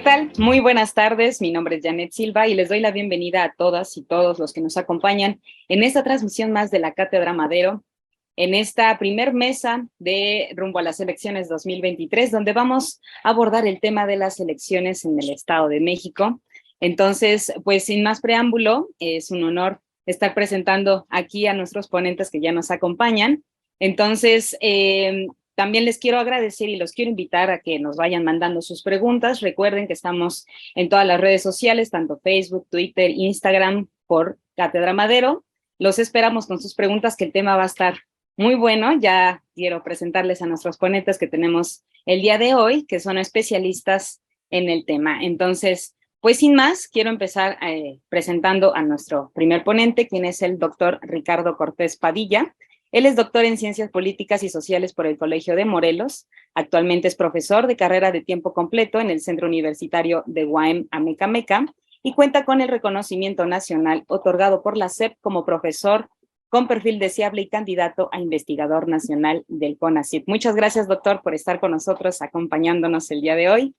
tal? Muy buenas tardes, mi nombre es Janet Silva y les doy la bienvenida a todas y todos los que nos acompañan en esta transmisión más de la Cátedra Madero, en esta primer mesa de rumbo a las elecciones 2023, donde vamos a abordar el tema de las elecciones en el Estado de México. Entonces, pues sin más preámbulo, es un honor estar presentando aquí a nuestros ponentes que ya nos acompañan. Entonces, también les quiero agradecer y los quiero invitar a que nos vayan mandando sus preguntas. Recuerden que estamos en todas las redes sociales, tanto Facebook, Twitter, Instagram, por Cátedra Madero. Los esperamos con sus preguntas, que el tema va a estar muy bueno. Ya quiero presentarles a nuestros ponentes que tenemos el día de hoy, que son especialistas en el tema. Entonces, pues sin más, quiero empezar presentando a nuestro primer ponente, quien es el doctor Ricardo Cortés Padilla. Él es doctor en Ciencias Políticas y Sociales por el Colegio de Morelos. Actualmente es profesor de carrera de tiempo completo en el Centro Universitario de UAM Amecameca y cuenta con el reconocimiento nacional otorgado por la SEP como profesor con perfil deseable y candidato a investigador nacional del CONACYT. Muchas gracias, doctor, por estar con nosotros, acompañándonos el día de hoy.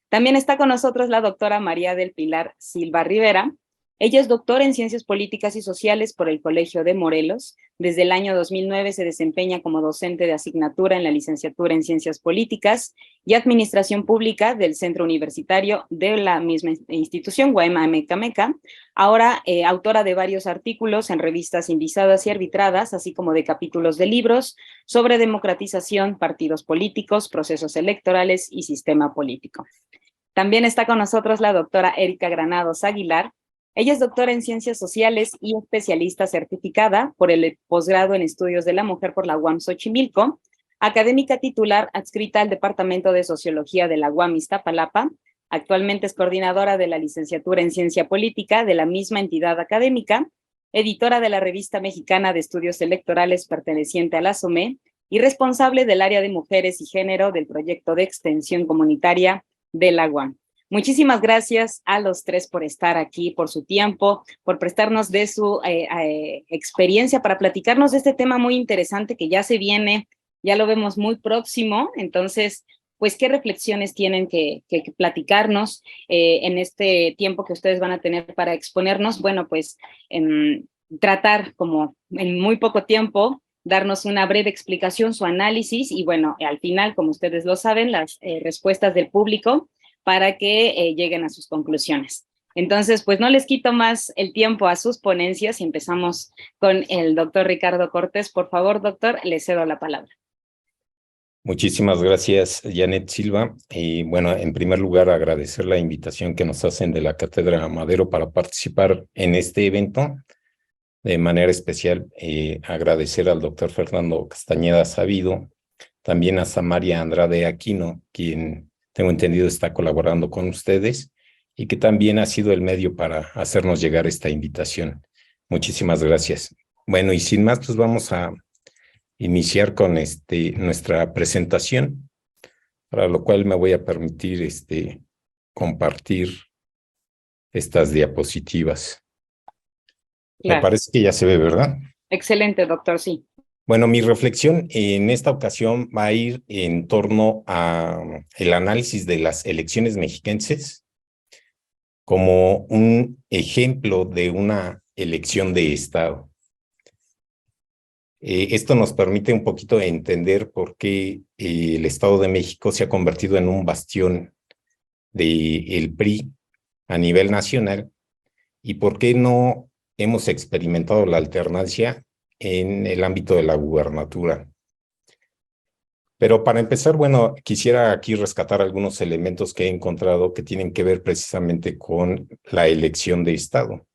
También está con nosotros la doctora María del Pilar Silva Rivera. Ella es doctora en Ciencias Políticas y Sociales por el Colegio de Morelos. Desde el año 2009 se desempeña como docente de asignatura en la licenciatura en Ciencias Políticas y Administración Pública del Centro Universitario de la misma institución, UAM Amecameca. Ahora autora de varios artículos en revistas indizadas y arbitradas, así como de capítulos de libros sobre democratización, partidos políticos, procesos electorales y sistema político. También está con nosotros la doctora Erika Granados Aguilar. Ella es doctora en Ciencias Sociales y especialista certificada por el posgrado en Estudios de la Mujer por la UAM Xochimilco, académica titular adscrita al Departamento de Sociología de la UAM Iztapalapa. Actualmente es coordinadora de la licenciatura en Ciencia Política de la misma entidad académica, editora de la Revista Mexicana de Estudios Electorales perteneciente a la SOME y responsable del área de Mujeres y Género del proyecto de extensión comunitaria de la UAM. Muchísimas gracias a los tres por estar aquí, por su tiempo, por prestarnos de su experiencia para platicarnos de este tema muy interesante que ya se viene, ya lo vemos muy próximo. Entonces, pues, ¿qué reflexiones tienen que platicarnos en este tiempo que ustedes van a tener para exponernos? Bueno, pues tratar como en muy poco tiempo darnos una breve explicación, su análisis y bueno, al final, como ustedes lo saben, las respuestas del público para que lleguen a sus conclusiones. Entonces, pues no les quito más el tiempo a sus ponencias y empezamos con el doctor Ricardo Cortés. Por favor, doctor, le cedo la palabra. Muchísimas gracias, Janet Silva. Y bueno, en primer lugar, agradecer la invitación que nos hacen de la Cátedra Madero para participar en este evento. De manera especial, agradecer al doctor Fernando Castañeda Sabido, también a Samaria Andrade Aquino, quien tengo entendido está colaborando con ustedes y que también ha sido el medio para hacernos llegar esta invitación. Muchísimas gracias. Bueno, y sin más, pues vamos a iniciar con nuestra presentación, para lo cual me voy a permitir compartir estas diapositivas. Claro. Me parece que ya se ve, ¿verdad? Excelente, doctor, sí. Bueno, mi reflexión en esta ocasión va a ir en torno a el análisis de las elecciones mexiquenses como un ejemplo de una elección de Estado. Esto nos permite un poquito entender por qué el Estado de México se ha convertido en un bastión del PRI a nivel nacional y por qué no hemos experimentado la alternancia en el ámbito de la gubernatura. Pero para empezar, bueno, quisiera aquí rescatar algunos elementos que he encontrado que tienen que ver precisamente con la elección de Estado.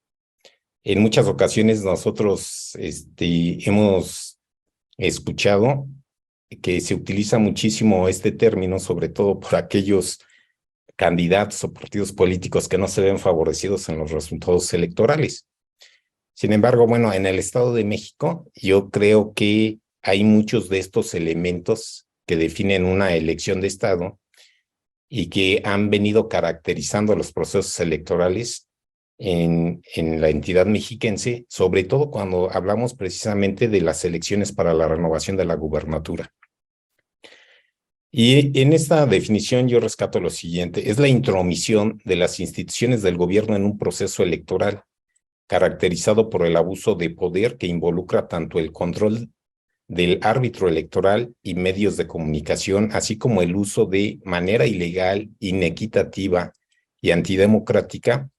En muchas ocasiones nosotros hemos escuchado que se utiliza muchísimo este término, sobre todo por aquellos candidatos o partidos políticos que no se ven favorecidos en los resultados electorales. Sin embargo, bueno, en el Estado de México, yo creo que hay muchos de estos elementos que definen una elección de Estado y que han venido caracterizando los procesos electorales en la entidad mexiquense, sobre todo cuando hablamos precisamente de las elecciones para la renovación de la gubernatura. Y en esta definición yo rescato lo siguiente: es la intromisión de las instituciones del gobierno en un proceso electoral caracterizado por el abuso de poder que involucra tanto el control del árbitro electoral y medios de comunicación, así como el uso de manera ilegal, inequitativa y antidemocrática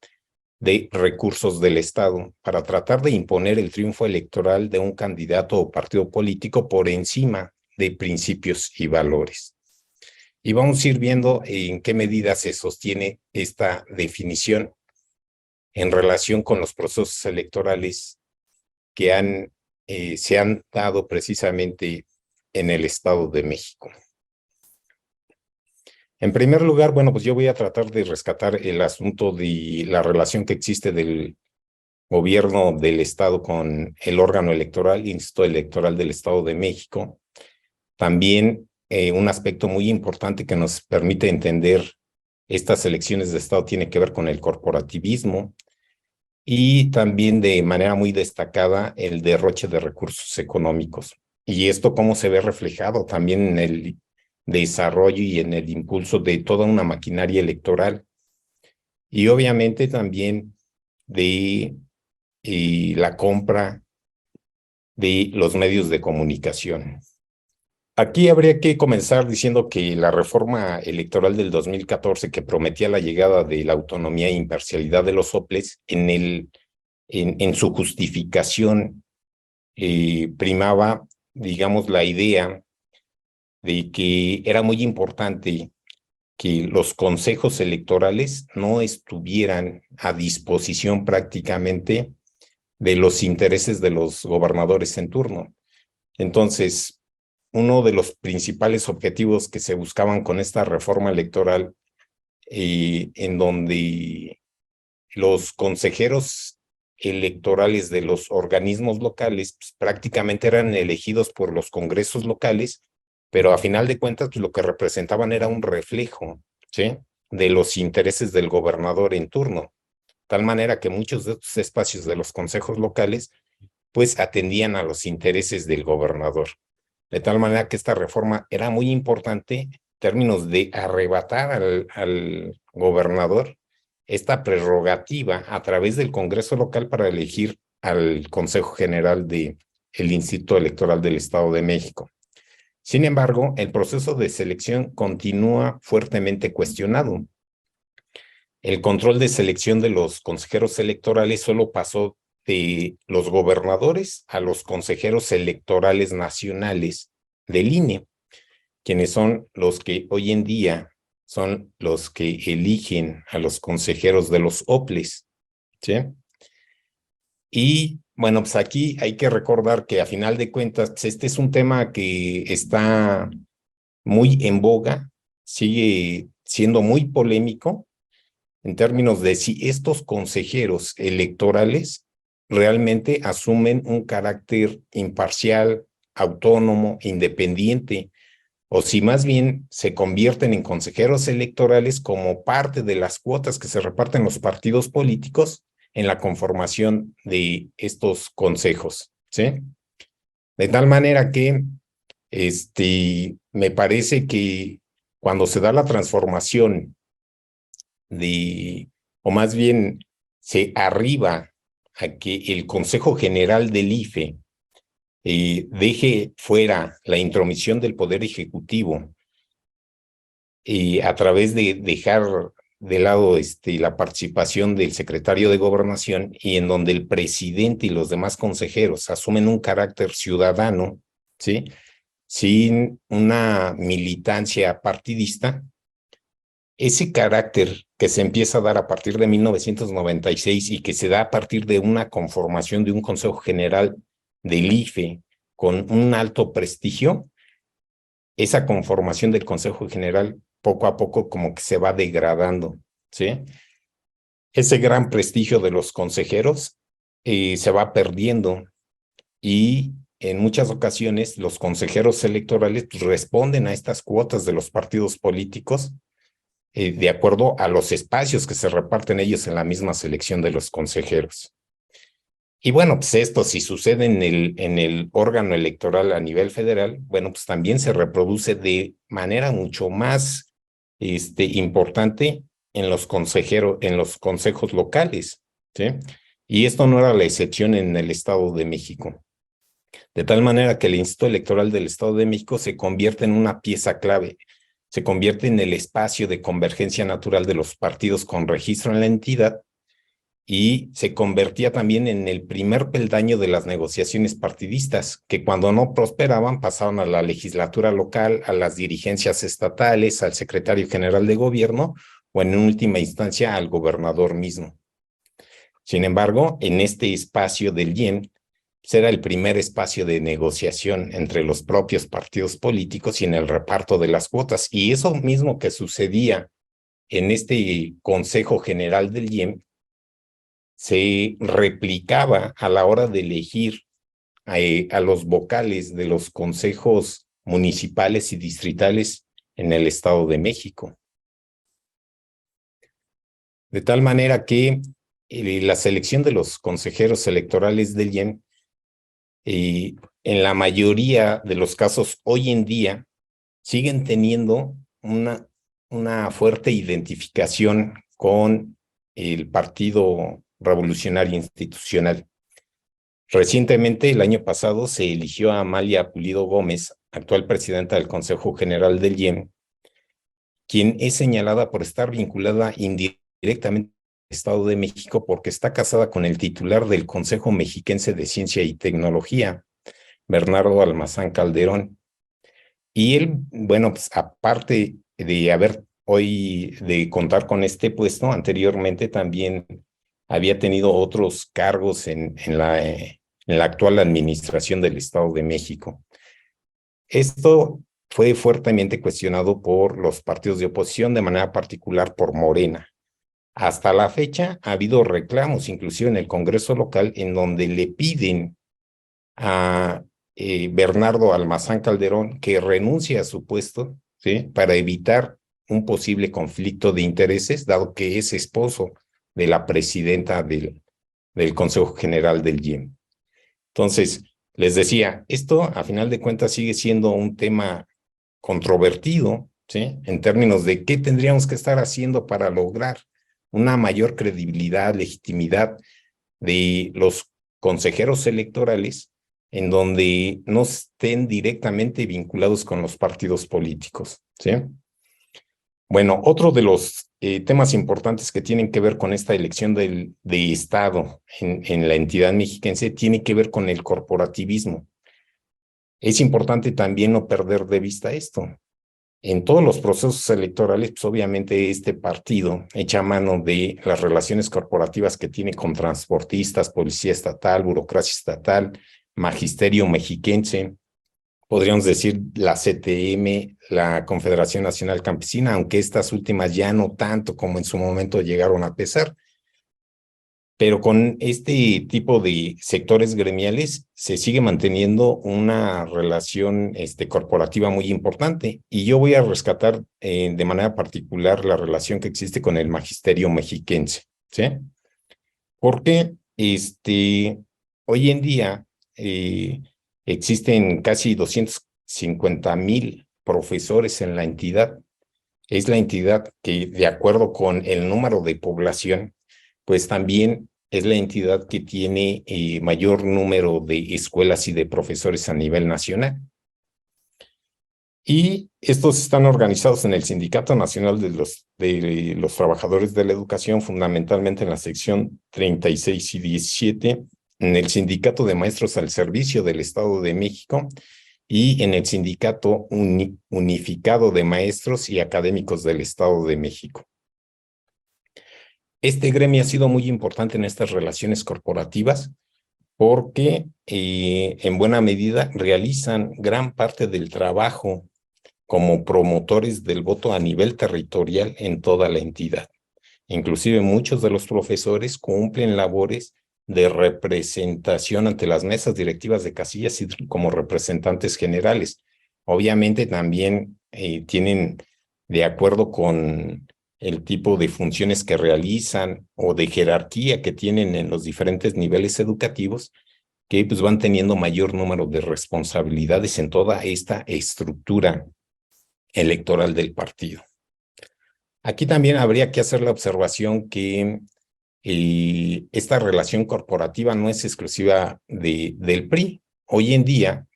de recursos del Estado para tratar de imponer el triunfo electoral de un candidato o partido político por encima de principios y valores. Y vamos a ir viendo en qué medida se sostiene esta definición en relación con los procesos electorales que se han dado precisamente en el Estado de México. En primer lugar, bueno, pues yo voy a tratar de rescatar el asunto de la relación que existe del gobierno del Estado con el órgano electoral, el Instituto Electoral del Estado de México. También un aspecto muy importante que nos permite entender estas elecciones de Estado tiene que ver con el corporativismo y también de manera muy destacada el derroche de recursos económicos. Y esto cómo se ve reflejado también en el desarrollo y en el impulso de toda una maquinaria electoral. Y obviamente también de la compra de los medios de comunicación. Aquí habría que comenzar diciendo que la reforma electoral del 2014, que prometía la llegada de la autonomía e imparcialidad de los OPLES, en su justificación primaba, digamos, la idea de que era muy importante que los consejos electorales no estuvieran a disposición prácticamente de los intereses de los gobernadores en turno. Entonces, uno de los principales objetivos que se buscaban con esta reforma electoral, en donde los consejeros electorales de los organismos locales pues, prácticamente eran elegidos por los congresos locales, pero a final de cuentas pues, lo que representaban era un reflejo, ¿sí?, de los intereses del gobernador en turno, tal manera que muchos de estos espacios de los consejos locales pues atendían a los intereses del gobernador. De tal manera que esta reforma era muy importante en términos de arrebatar al gobernador esta prerrogativa a través del Congreso local para elegir al Consejo General del Instituto Electoral del Estado de México. Sin embargo, el proceso de selección continúa fuertemente cuestionado. El control de selección de los consejeros electorales solo pasó de los gobernadores a los consejeros electorales nacionales del INE, quienes son los que hoy en día son los que eligen a los consejeros de los OPLES, ¿sí? Y bueno, pues aquí hay que recordar que a final de cuentas, pues este es un tema que está muy en boga, sigue siendo muy polémico en términos de si estos consejeros electorales realmente asumen un carácter imparcial, autónomo, independiente, o si más bien se convierten en consejeros electorales como parte de las cuotas que se reparten los partidos políticos en la conformación de estos consejos, ¿sí? De tal manera que me parece que cuando se da la transformación o más bien se arriba a que el Consejo General del IFE deje fuera la intromisión del Poder Ejecutivo a través de dejar de lado la participación del secretario de Gobernación y en donde el presidente y los demás consejeros asumen un carácter ciudadano, ¿sí?, sin una militancia partidista. Ese carácter que se empieza a dar a partir de 1996 y que se da a partir de una conformación de un Consejo General del IFE con un alto prestigio, esa conformación del Consejo General poco a poco como que se va degradando, ¿sí? Ese gran prestigio de los consejeros se va perdiendo y en muchas ocasiones los consejeros electorales pues, responden a estas cuotas de los partidos políticos de acuerdo a los espacios que se reparten ellos en la misma selección de los consejeros. Y bueno, pues esto si sucede en el órgano electoral a nivel federal, bueno, pues también se reproduce de manera mucho más importante en los consejeros, en los consejos locales, ¿sí? Y esto no era la excepción en el Estado de México. De tal manera que el Instituto Electoral del Estado de México se convierte en una pieza clave, se convierte en el espacio de convergencia natural de los partidos con registro en la entidad y se convertía también en el primer peldaño de las negociaciones partidistas, que cuando no prosperaban pasaban a la legislatura local, a las dirigencias estatales, al secretario general de gobierno o en última instancia al gobernador mismo. Sin embargo, en este espacio del IEM, será el primer espacio de negociación entre los propios partidos políticos y en el reparto de las cuotas. Y eso mismo que sucedía en este Consejo General del IEM se replicaba a la hora de elegir a los vocales de los consejos municipales y distritales en el Estado de México. De tal manera que la selección de los consejeros electorales del IEM, en la mayoría de los casos hoy en día, siguen teniendo una fuerte identificación con el Partido Revolucionario Institucional. Recientemente, el año pasado, se eligió a Amalia Pulido Gómez, actual presidenta del Consejo General del IEM, quien es señalada por estar vinculada indirectamente al Estado de México porque está casada con el titular del Consejo Mexiquense de Ciencia y Tecnología, Bernardo Almazán Calderón. Y él, bueno, pues aparte de contar con este puesto, anteriormente también había tenido otros cargos en la actual administración del Estado de México. Esto fue fuertemente cuestionado por los partidos de oposición, de manera particular por Morena. Hasta la fecha ha habido reclamos, inclusive en el Congreso local, en donde le piden a Bernardo Almazán Calderón que renuncie a su puesto, ¿sí? Para evitar un posible conflicto de intereses, dado que es esposo de la presidenta del Consejo General del IEM. Entonces, les decía, esto a final de cuentas sigue siendo un tema controvertido, ¿sí? En términos de qué tendríamos que estar haciendo para lograr una mayor credibilidad, legitimidad de los consejeros electorales en donde no estén directamente vinculados con los partidos políticos, ¿sí? Bueno, otro de los temas importantes que tienen que ver con esta elección de Estado en la entidad mexiquense tiene que ver con el corporativismo. Es importante también no perder de vista esto. En todos los procesos electorales, pues obviamente este partido echa mano de las relaciones corporativas que tiene con transportistas, policía estatal, burocracia estatal, magisterio mexiquense, podríamos decir la CTM, la Confederación Nacional Campesina, aunque estas últimas ya no tanto como en su momento llegaron a pesar. Pero con este tipo de sectores gremiales se sigue manteniendo una relación corporativa muy importante. Y yo voy a rescatar de manera particular la relación que existe con el magisterio mexiquense, ¿sí? Porque hoy en día existen casi 250,000 profesores en la entidad. Es la entidad que, de acuerdo con el número de población, pues también es la entidad que tiene mayor número de escuelas y de profesores a nivel nacional. Y estos están organizados en el Sindicato Nacional de los Trabajadores de la Educación, fundamentalmente en la sección 36 y 17, en el Sindicato de Maestros al Servicio del Estado de México y en el Sindicato Unificado de Maestros y Académicos del Estado de México. Este gremio ha sido muy importante en estas relaciones corporativas porque en buena medida realizan gran parte del trabajo como promotores del voto a nivel territorial en toda la entidad. Inclusive muchos de los profesores cumplen labores de representación ante las mesas directivas de casillas y como representantes generales. Obviamente también tienen, de acuerdo con el tipo de funciones que realizan o de jerarquía que tienen en los diferentes niveles educativos, que pues van teniendo mayor número de responsabilidades en toda esta estructura electoral del partido. Aquí también habría que hacer la observación que esta relación corporativa no es exclusiva del PRI. Hoy en día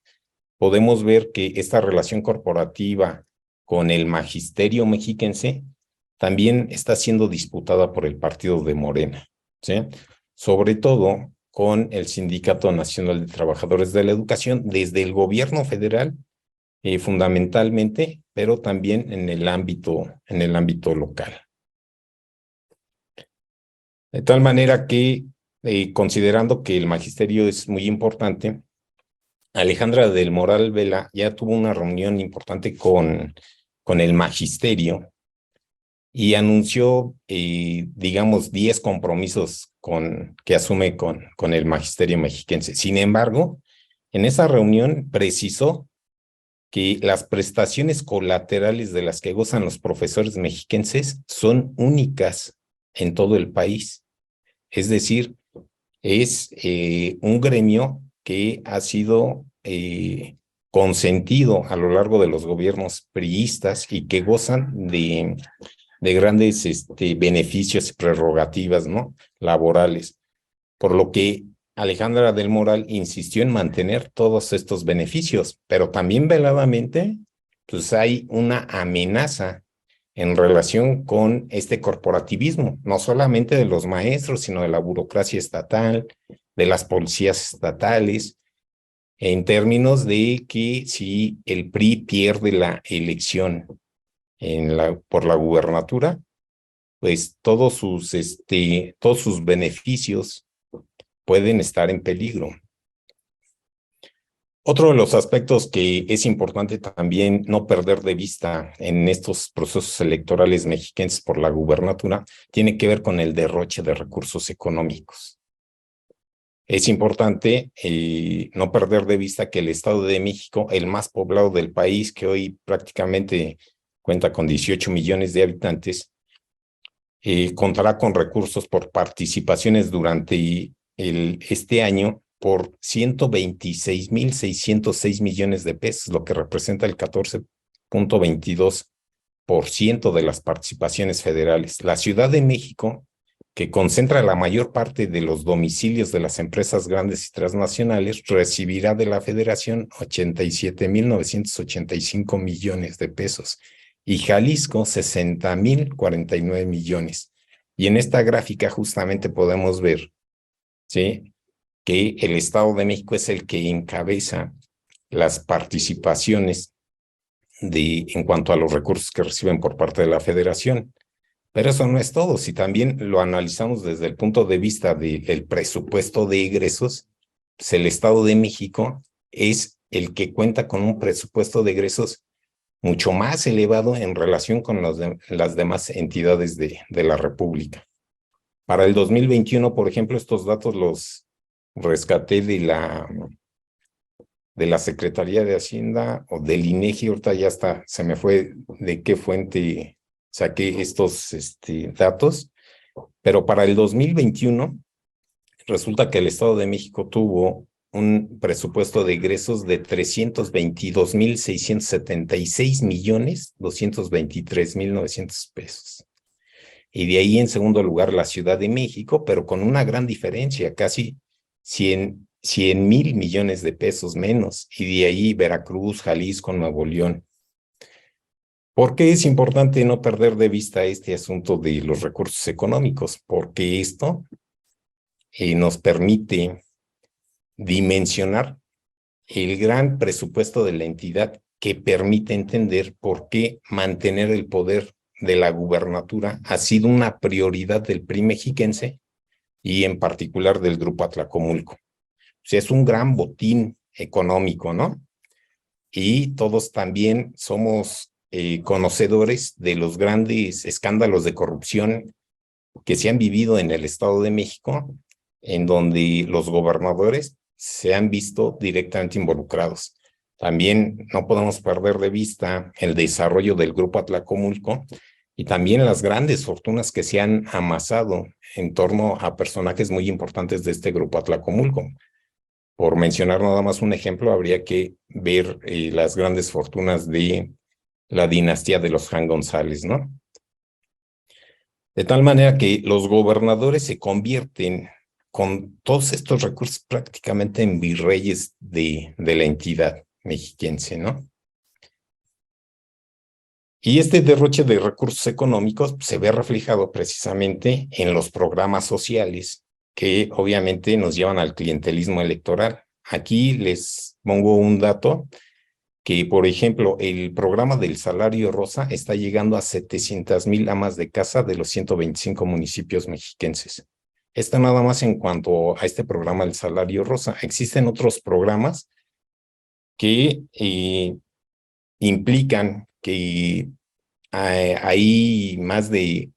podemos ver que esta relación corporativa con el magisterio mexiquense también está siendo disputada por el partido de Morena, ¿sí? Sobre todo con el Sindicato Nacional de Trabajadores de la Educación, desde el gobierno federal, fundamentalmente, pero también en el ámbito local. De tal manera que, considerando que el magisterio es muy importante, Alejandra del Moral Vela ya tuvo una reunión importante con el magisterio y anunció, digamos, 10 compromisos que asume con el magisterio mexiquense. Sin embargo, en esa reunión precisó que las prestaciones colaterales de las que gozan los profesores mexiquenses son únicas en todo el país. Es decir, es un gremio que ha sido consentido a lo largo de los gobiernos priistas y que gozan de grandes beneficios y prerrogativas, ¿no?, laborales. Por lo que Alejandra del Moral insistió en mantener todos estos beneficios, pero también veladamente, pues hay una amenaza en relación con este corporativismo, no solamente de los maestros, sino de la burocracia estatal, de las policías estatales, en términos de que si el PRI pierde la elección por la gubernatura, pues todos sus beneficios pueden estar en peligro. Otro de los aspectos que es importante también no perder de vista en estos procesos electorales mexicanos por la gubernatura tiene que ver con el derroche de recursos económicos. Es importante no perder de vista que el Estado de México, el más poblado del país, que hoy prácticamente cuenta con 18 millones de habitantes, contará con recursos por participaciones durante este año por 126,606 millones de pesos, lo que representa el 14.22% de las participaciones federales. La Ciudad de México, que concentra la mayor parte de los domicilios de las empresas grandes y transnacionales, recibirá de la Federación 87,985 millones de pesos y Jalisco 60,049 millones. Y en esta gráfica justamente podemos ver, ¿sí?, que el Estado de México es el que encabeza las participaciones en cuanto a los recursos que reciben por parte de la Federación. Pero eso no es todo. Si también lo analizamos desde el punto de vista del presupuesto de egresos, pues el Estado de México es el que cuenta con un presupuesto de egresos mucho más elevado en relación con las demás entidades de la República. Para el 2021, por ejemplo, estos datos los rescaté de la Secretaría de Hacienda o del INEGI, ahorita ya está, se me fue de qué fuente saqué estos datos, pero para el 2021 resulta que el Estado de México tuvo un presupuesto de egresos de 322,676,223,900 pesos. Y de ahí en segundo lugar la Ciudad de México, pero con una gran diferencia, casi 100,000 millones de pesos menos, y de ahí Veracruz, Jalisco, Nuevo León. ¿Por qué es importante no perder de vista este asunto de los recursos económicos? Porque esto nos permite dimensionar el gran presupuesto de la entidad que permite entender por qué mantener el poder de la gubernatura ha sido una prioridad del PRI mexiquense y en particular del Grupo Atlacomulco. O sea, es un gran botín económico, ¿no? Y todos también somos conocedores de los grandes escándalos de corrupción que se han vivido en el Estado de México, en donde los gobernadores se han visto directamente involucrados. También no podemos perder de vista el desarrollo del Grupo Atlacomulco, y también las grandes fortunas que se han amasado en torno a personajes muy importantes de este grupo Atlacomulco. Por mencionar nada más un ejemplo, habría que ver las grandes fortunas de la dinastía de los Jan González, ¿no? De tal manera que los gobernadores se convierten con todos estos recursos prácticamente en virreyes de la entidad mexiquense, ¿no? Y este derroche de recursos económicos se ve reflejado precisamente en los programas sociales que obviamente nos llevan al clientelismo electoral. Aquí les pongo un dato que, por ejemplo, el programa del Salario Rosa está llegando a 700,000 amas de casa de los 125 municipios mexiquenses. Esto nada más en cuanto a este programa del Salario Rosa. Existen otros programas que implican que hay más de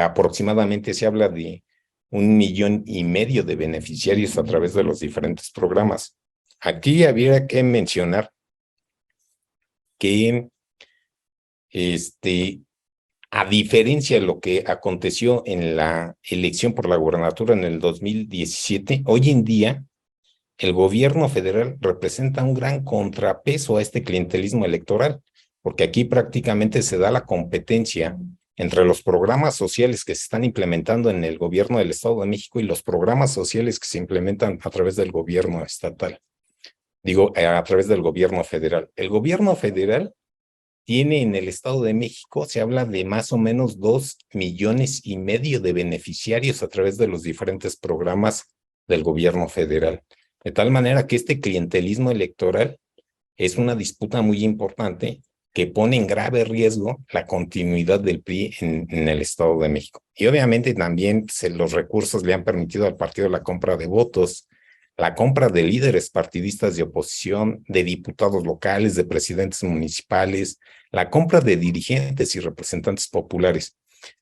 aproximadamente se habla de 1,500,000 de beneficiarios a través de los diferentes programas. Aquí habría que mencionar que a diferencia de lo que aconteció en la elección por la gubernatura en el 2017, hoy en día el gobierno federal representa un gran contrapeso a este clientelismo electoral, porque aquí prácticamente se da la competencia entre los programas sociales que se están implementando en el gobierno del Estado de México y los programas sociales que se implementan a través del gobierno estatal. Digo, a través del gobierno federal. El gobierno federal tiene en el Estado de México, se habla de más o menos 2,5 millones de beneficiarios a través de los diferentes programas del gobierno federal. De tal manera que este clientelismo electoral es una disputa muy importante que pone en grave riesgo la continuidad del PRI en el Estado de México. Y obviamente también los recursos le han permitido al partido la compra de votos, la compra de líderes partidistas de oposición, de diputados locales, de presidentes municipales, la compra de dirigentes y representantes populares.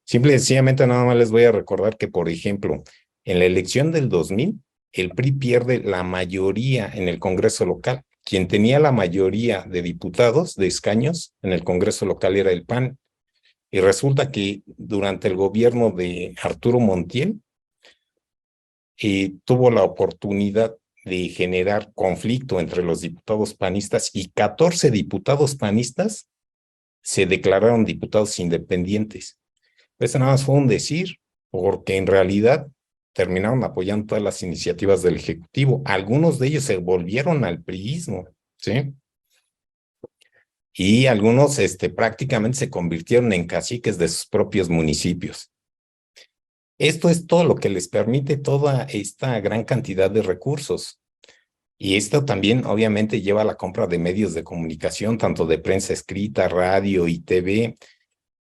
Simple y sencillamente nada más les voy a recordar que, por ejemplo, en la elección del 2000, el PRI pierde la mayoría en el Congreso local. Quien tenía la mayoría de diputados, de escaños, en el Congreso local era el PAN. Y resulta que durante el gobierno de Arturo Montiel, tuvo la oportunidad de generar conflicto entre los diputados panistas y 14 diputados panistas se declararon diputados independientes. Eso nada más fue un decir, porque en realidad terminaron apoyando todas las iniciativas del Ejecutivo. Algunos de ellos se volvieron al priismo, ¿sí? Y algunos prácticamente se convirtieron en caciques de sus propios municipios. Esto es todo lo que les permite toda esta gran cantidad de recursos. Y esto también obviamente lleva a la compra de medios de comunicación, tanto de prensa escrita, radio y TV,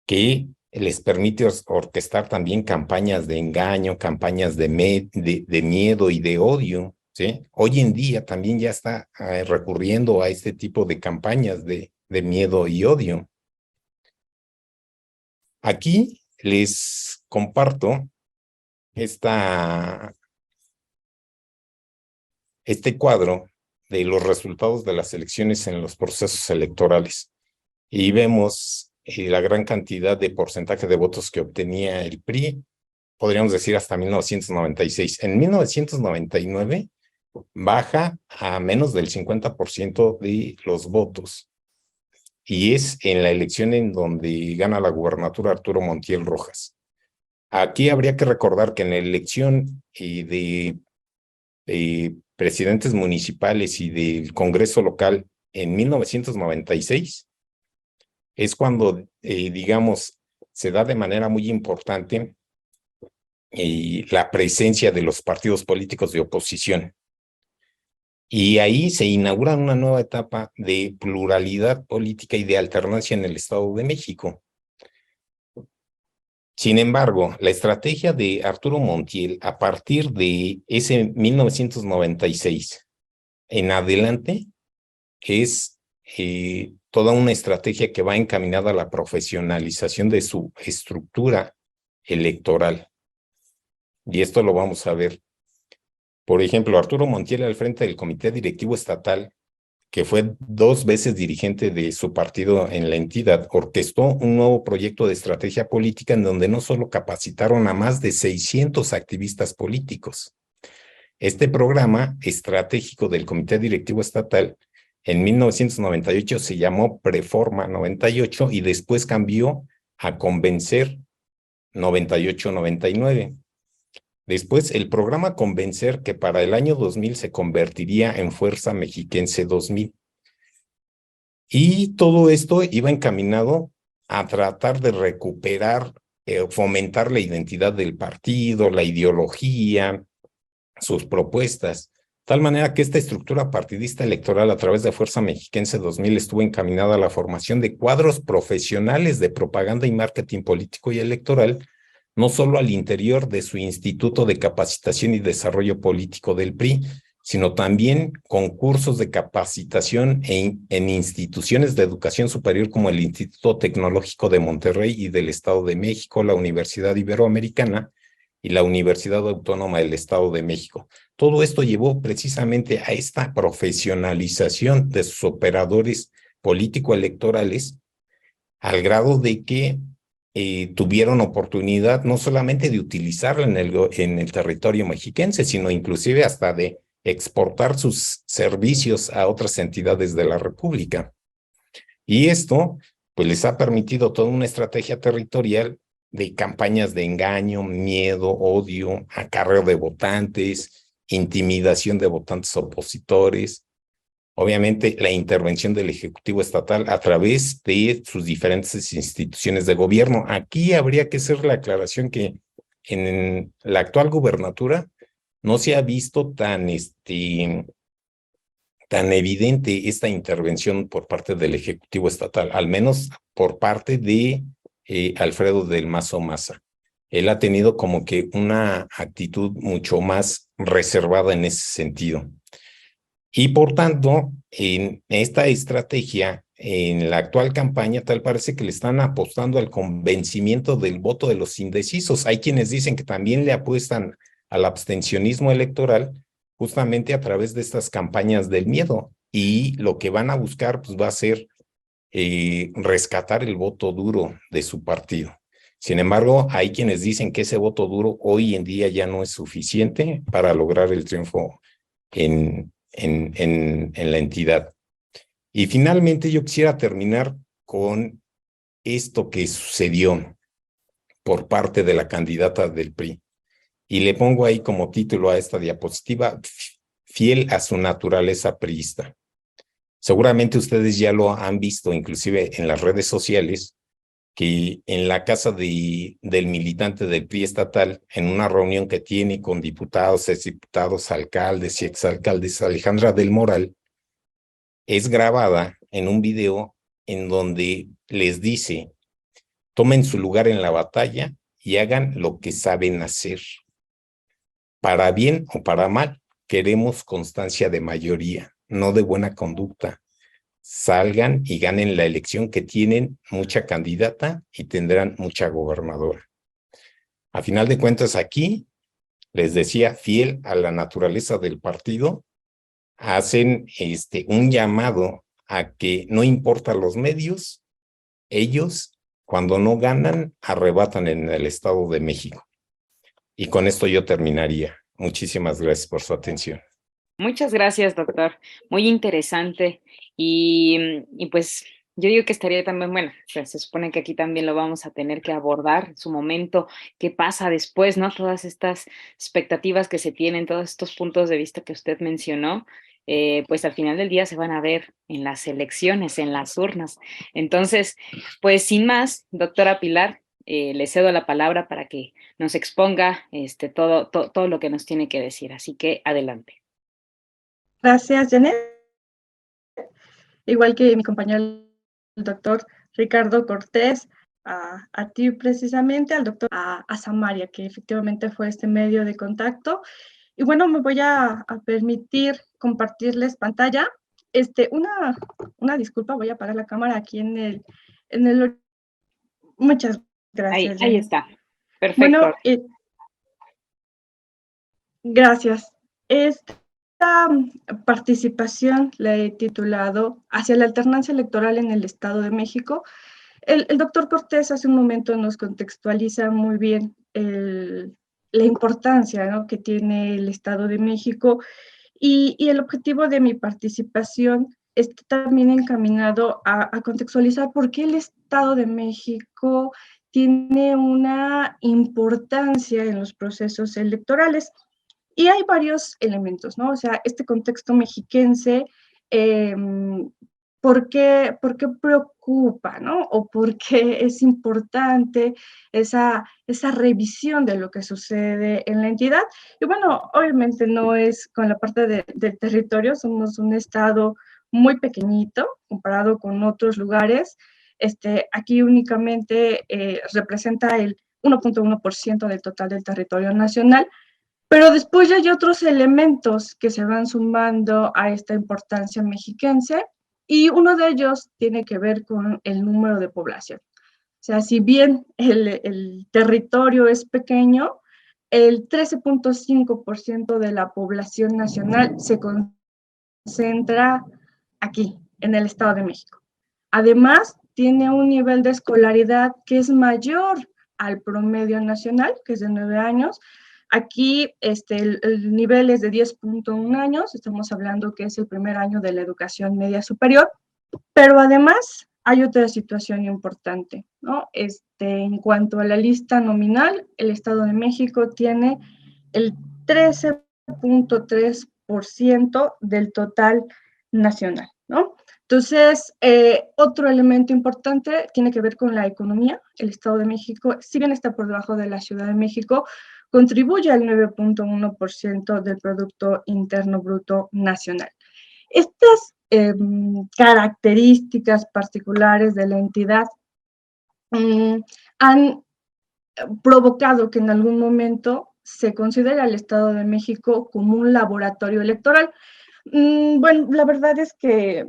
que les permite orquestar también campañas de engaño, campañas de miedo y de odio, ¿sí? Hoy en día también ya está recurriendo a este tipo de campañas de miedo y odio. Aquí les comparto este cuadro de los resultados de las elecciones en los procesos electorales. Y vemos la gran cantidad de porcentaje de votos que obtenía el PRI, podríamos decir hasta 1996. En 1999 baja a menos del 50% de los votos. Y es en la elección en donde gana la gubernatura Arturo Montiel Rojas. Aquí habría que recordar que en la elección de presidentes municipales y del Congreso local en 1996 es cuando, digamos, se da de manera muy importante la presencia de los partidos políticos de oposición. Y ahí se inaugura una nueva etapa de pluralidad política y de alternancia en el Estado de México. Sin embargo, la estrategia de Arturo Montiel a partir de ese 1996 en adelante es toda una estrategia que va encaminada a la profesionalización de su estructura electoral. Y esto lo vamos a ver. Por ejemplo, Arturo Montiel al frente del Comité Directivo Estatal, que fue 2 veces dirigente de su partido en la entidad, orquestó un nuevo proyecto de estrategia política en donde no solo capacitaron a más de 600 activistas políticos. Este programa estratégico del Comité Directivo Estatal en 1998 se llamó Preforma 98 y después cambió a Convencer 98-99. Después, el programa Convencer, que para el año 2000 se convertiría en Fuerza Mexiquense 2000. Y todo esto iba encaminado a tratar de recuperar, fomentar la identidad del partido, la ideología, sus propuestas. Tal manera que esta estructura partidista electoral a través de Fuerza Mexiquense 2000 estuvo encaminada a la formación de cuadros profesionales de propaganda y marketing político y electoral, no solo al interior de su Instituto de Capacitación y Desarrollo Político del PRI, sino también con cursos de capacitación en instituciones de educación superior como el Instituto Tecnológico de Monterrey y del Estado de México, la Universidad Iberoamericana y la Universidad Autónoma del Estado de México. Todo esto llevó precisamente a esta profesionalización de sus operadores político-electorales, al grado de que tuvieron oportunidad no solamente de utilizarla en el territorio mexiquense, sino inclusive hasta de exportar sus servicios a otras entidades de la República. Y esto, pues, les ha permitido toda una estrategia territorial de campañas de engaño, miedo, odio, acarreo de votantes, intimidación de votantes opositores, obviamente la intervención del Ejecutivo Estatal a través de sus diferentes instituciones de gobierno. Aquí habría que hacer la aclaración que en la actual gubernatura no se ha visto tan evidente esta intervención por parte del Ejecutivo Estatal, al menos por parte de Alfredo del Mazo Maza. Él ha tenido como que una actitud mucho más reservada en ese sentido. Y por tanto, en esta estrategia, en la actual campaña, tal parece que le están apostando al convencimiento del voto de los indecisos. Hay quienes dicen que también le apuestan al abstencionismo electoral justamente a través de estas campañas del miedo. Y lo que van a buscar, pues, va a ser rescatar el voto duro de su partido. Sin embargo, hay quienes dicen que ese voto duro hoy en día ya no es suficiente para lograr el triunfo en la entidad. Y finalmente yo quisiera terminar con esto que sucedió por parte de la candidata del PRI. Y le pongo ahí como título a esta diapositiva, fiel a su naturaleza priista. Seguramente ustedes ya lo han visto, inclusive en las redes sociales, que en la casa del militante del PRI estatal, en una reunión que tiene con diputados, exdiputados, alcaldes y exalcaldes, Alejandra del Moral, es grabada en un video en donde les dice: tomen su lugar en la batalla y hagan lo que saben hacer. Para bien o para mal, queremos constancia de mayoría, no de buena conducta. Salgan y ganen la elección, que tienen mucha candidata y tendrán mucha gobernadora. A final de cuentas, aquí, les decía, fiel a la naturaleza del partido, hacen un llamado a que no importa los medios, ellos, cuando no ganan, arrebatan en el Estado de México. Y con esto yo terminaría. Muchísimas gracias por su atención. Muchas gracias, doctor. Muy interesante. Y pues yo digo que estaría también, bueno, pues, se supone que aquí también lo vamos a tener que abordar en su momento, qué pasa después, ¿no? Todas estas expectativas que se tienen, todos estos puntos de vista que usted mencionó, pues al final del día se van a ver en las elecciones, en las urnas. Entonces, pues sin más, doctora Pilar, le cedo la palabra para que nos exponga todo lo que nos tiene que decir. Así que adelante. Gracias, Janet. Igual que mi compañero, el doctor Ricardo Cortés, a ti precisamente, al doctor, a Samaria, que efectivamente fue este medio de contacto. Y bueno, me voy a permitir compartirles pantalla. Una disculpa, voy a apagar la cámara aquí en el. Muchas gracias. Ahí está. Perfecto. Bueno, gracias. participación la he titulado Hacia la alternancia electoral en el Estado de México. El doctor Cortés hace un momento nos contextualiza muy bien la importancia, ¿no?, que tiene el Estado de México y el objetivo de mi participación está también encaminado a contextualizar por qué el Estado de México tiene una importancia en los procesos electorales. Y hay varios elementos, ¿no? O sea, este contexto mexiquense, eh, ¿por qué preocupa, ¿no? O por qué es importante esa revisión de lo que sucede en la entidad. Y bueno, obviamente no es con la parte del territorio, somos un estado muy pequeñito comparado con otros lugares. Aquí únicamente representa el 1.1% del total del territorio nacional, pero después ya hay otros elementos que se van sumando a esta importancia mexiquense y uno de ellos tiene que ver con el número de población. O sea, si bien el territorio es pequeño, el 13.5% de la población nacional se concentra aquí, en el Estado de México. Además, tiene un nivel de escolaridad que es mayor al promedio nacional, que es de 9 años. Aquí el nivel es de 10.1 años, estamos hablando que es el primer año de la educación media superior, pero además hay otra situación importante, ¿no? En cuanto a la lista nominal, el Estado de México tiene el 13.3% del total nacional, ¿no? Entonces, otro elemento importante tiene que ver con la economía. El Estado de México, si bien está por debajo de la Ciudad de México, contribuye al 9.1% del Producto Interno Bruto Nacional. Estas características particulares de la entidad han provocado que en algún momento se considere al Estado de México como un laboratorio electoral. Bueno, la verdad es que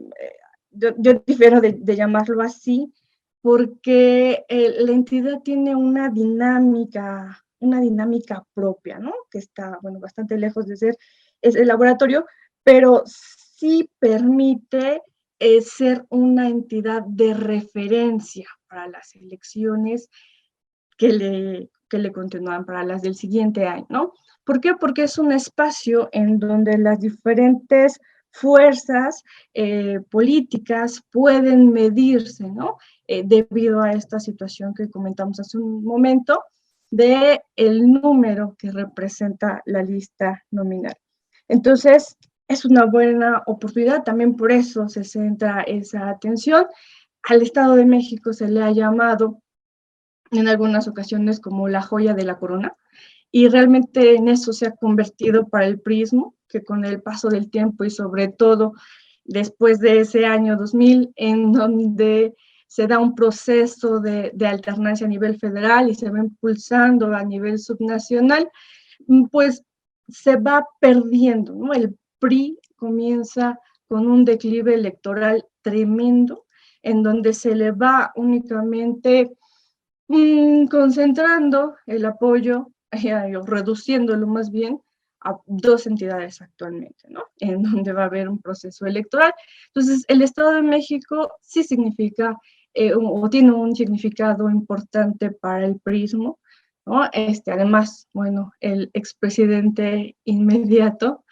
yo difiero de llamarlo así, porque la entidad tiene una dinámica propia, ¿no? Que está, bueno, bastante lejos de ser el laboratorio, pero sí permite ser una entidad de referencia para las elecciones que le continúan para las del siguiente año, ¿no? ¿Por qué? Porque es un espacio en donde las diferentes fuerzas políticas pueden medirse, ¿no? Debido a esta situación que comentamos hace un momento, de el número que representa la lista nominal. Entonces, es una buena oportunidad, también por eso se centra esa atención. Al Estado de México se le ha llamado en algunas ocasiones como la joya de la corona, y realmente en eso se ha convertido para el PRIismo, que con el paso del tiempo y sobre todo después de ese año 2000, en donde se da un proceso de alternancia a nivel federal y se va impulsando a nivel subnacional, pues se va perdiendo, ¿no? El PRI comienza con un declive electoral tremendo, en donde se le va únicamente concentrando el apoyo, o reduciéndolo más bien, a dos entidades actualmente, ¿no? En donde va a haber un proceso electoral. Entonces, el Estado de México sí significa, o tiene un significado importante para el PRIismo, ¿no? Además, bueno, el expresidente inmediato,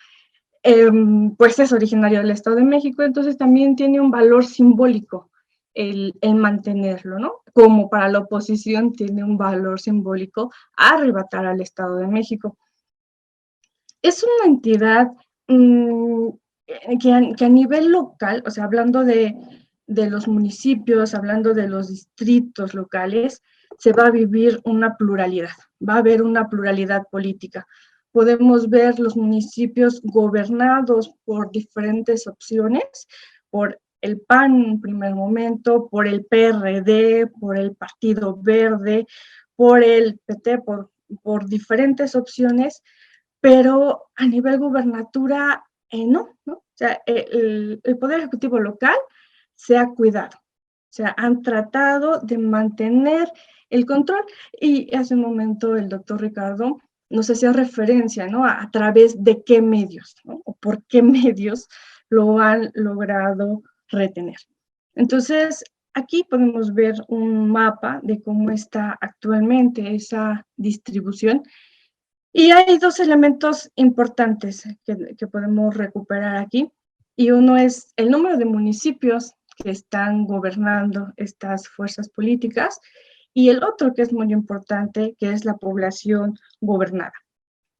pues es originario del Estado de México, entonces también tiene un valor simbólico el mantenerlo, ¿no? Como para la oposición tiene un valor simbólico arrebatar al Estado de México. Es una entidad que a nivel local, o sea, hablando de los municipios, hablando de los distritos locales, se va a vivir una pluralidad, va a haber una pluralidad política. Podemos ver los municipios gobernados por diferentes opciones, por el PAN en primer momento, por el PRD, por el Partido Verde, por el PT, por diferentes opciones, pero a nivel gubernatura, no. O sea, el Poder Ejecutivo local se ha cuidado, o sea, han tratado de mantener el control. Y hace un momento el doctor Ricardo nos hacía referencia, ¿no? A través de qué medios, ¿no? O por qué medios lo han logrado retener. Entonces, aquí podemos ver un mapa de cómo está actualmente esa distribución. Y hay dos elementos importantes que podemos recuperar aquí. Y uno es el número de municipios que están gobernando estas fuerzas políticas, y el otro que es muy importante, que es la población gobernada.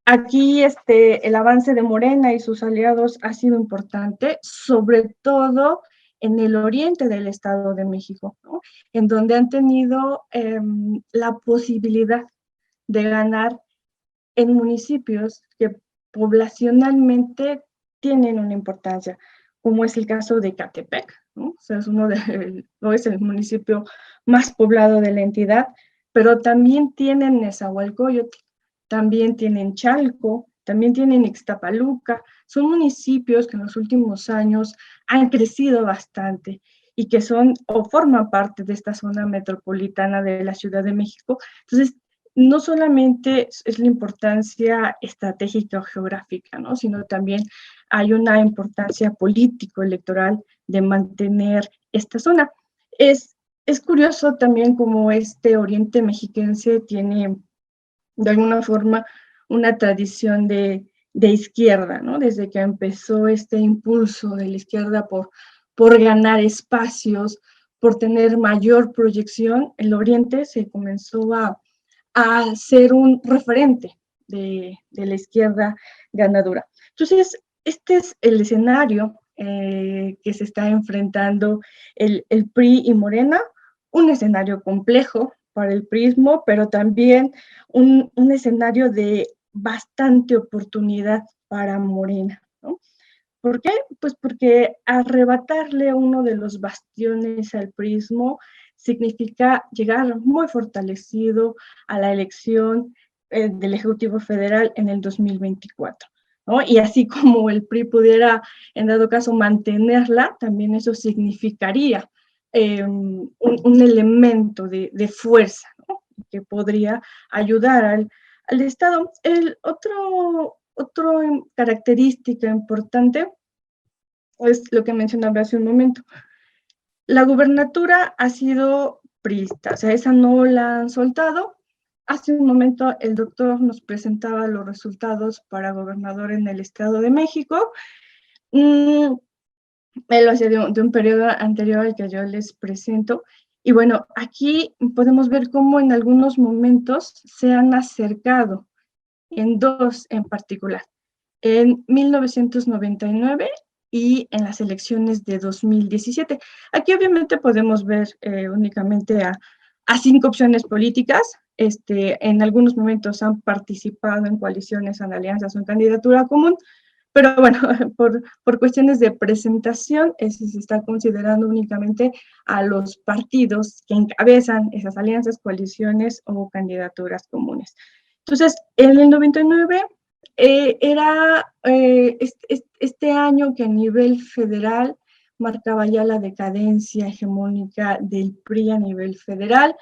Aquí el avance de Morena y sus aliados ha sido importante, sobre todo en el oriente del Estado de México, ¿no? En donde han tenido la posibilidad de ganar en municipios que poblacionalmente tienen una importancia, como es el caso de Ecatepec, ¿no? O sea, no es el municipio más poblado de la entidad, pero también tienen Nezahualcóyotl, también tienen Chalco, también tienen Ixtapaluca. Son municipios que en los últimos años han crecido bastante y que son o forman parte de esta zona metropolitana de la Ciudad de México. Entonces, no solamente es la importancia estratégica o geográfica, ¿no? Sino también hay una importancia político-electoral de mantener esta zona. Es curioso también cómo este oriente mexiquense tiene, de alguna forma, una tradición de izquierda, ¿no? Desde que empezó este impulso de la izquierda por ganar espacios, por tener mayor proyección, el oriente se comenzó a ser un referente de la izquierda ganadora. Entonces, este es el escenario que se está enfrentando el PRI y Morena, un escenario complejo para el PRIismo, pero también un escenario de bastante oportunidad para Morena, ¿no? ¿Por qué? Pues porque arrebatarle uno de los bastiones al PRIismo significa llegar muy fortalecido a la elección del Ejecutivo Federal en el 2024, ¿no? Y así como el PRI pudiera, en dado caso, mantenerla, también eso significaría un elemento de fuerza, ¿no? Que podría ayudar al Estado. El otro característica importante es lo que mencionaba hace un momento. La gubernatura ha sido priista, o sea, esa no la han soltado. Hace un momento el doctor nos presentaba los resultados para gobernador en el Estado de México. Él lo hacía de un periodo anterior al que yo les presento. Y bueno, aquí podemos ver cómo en algunos momentos se han acercado en dos en particular. En 1999 y en las elecciones de 2017. Aquí obviamente podemos ver únicamente a 5 opciones políticas. En algunos momentos han participado en coaliciones, en alianzas o en candidatura común, pero bueno, por cuestiones de presentación, se está considerando únicamente a los partidos que encabezan esas alianzas, coaliciones o candidaturas comunes. Entonces, en el 99 era este año que a nivel federal marcaba ya la decadencia hegemónica del PRI a nivel federal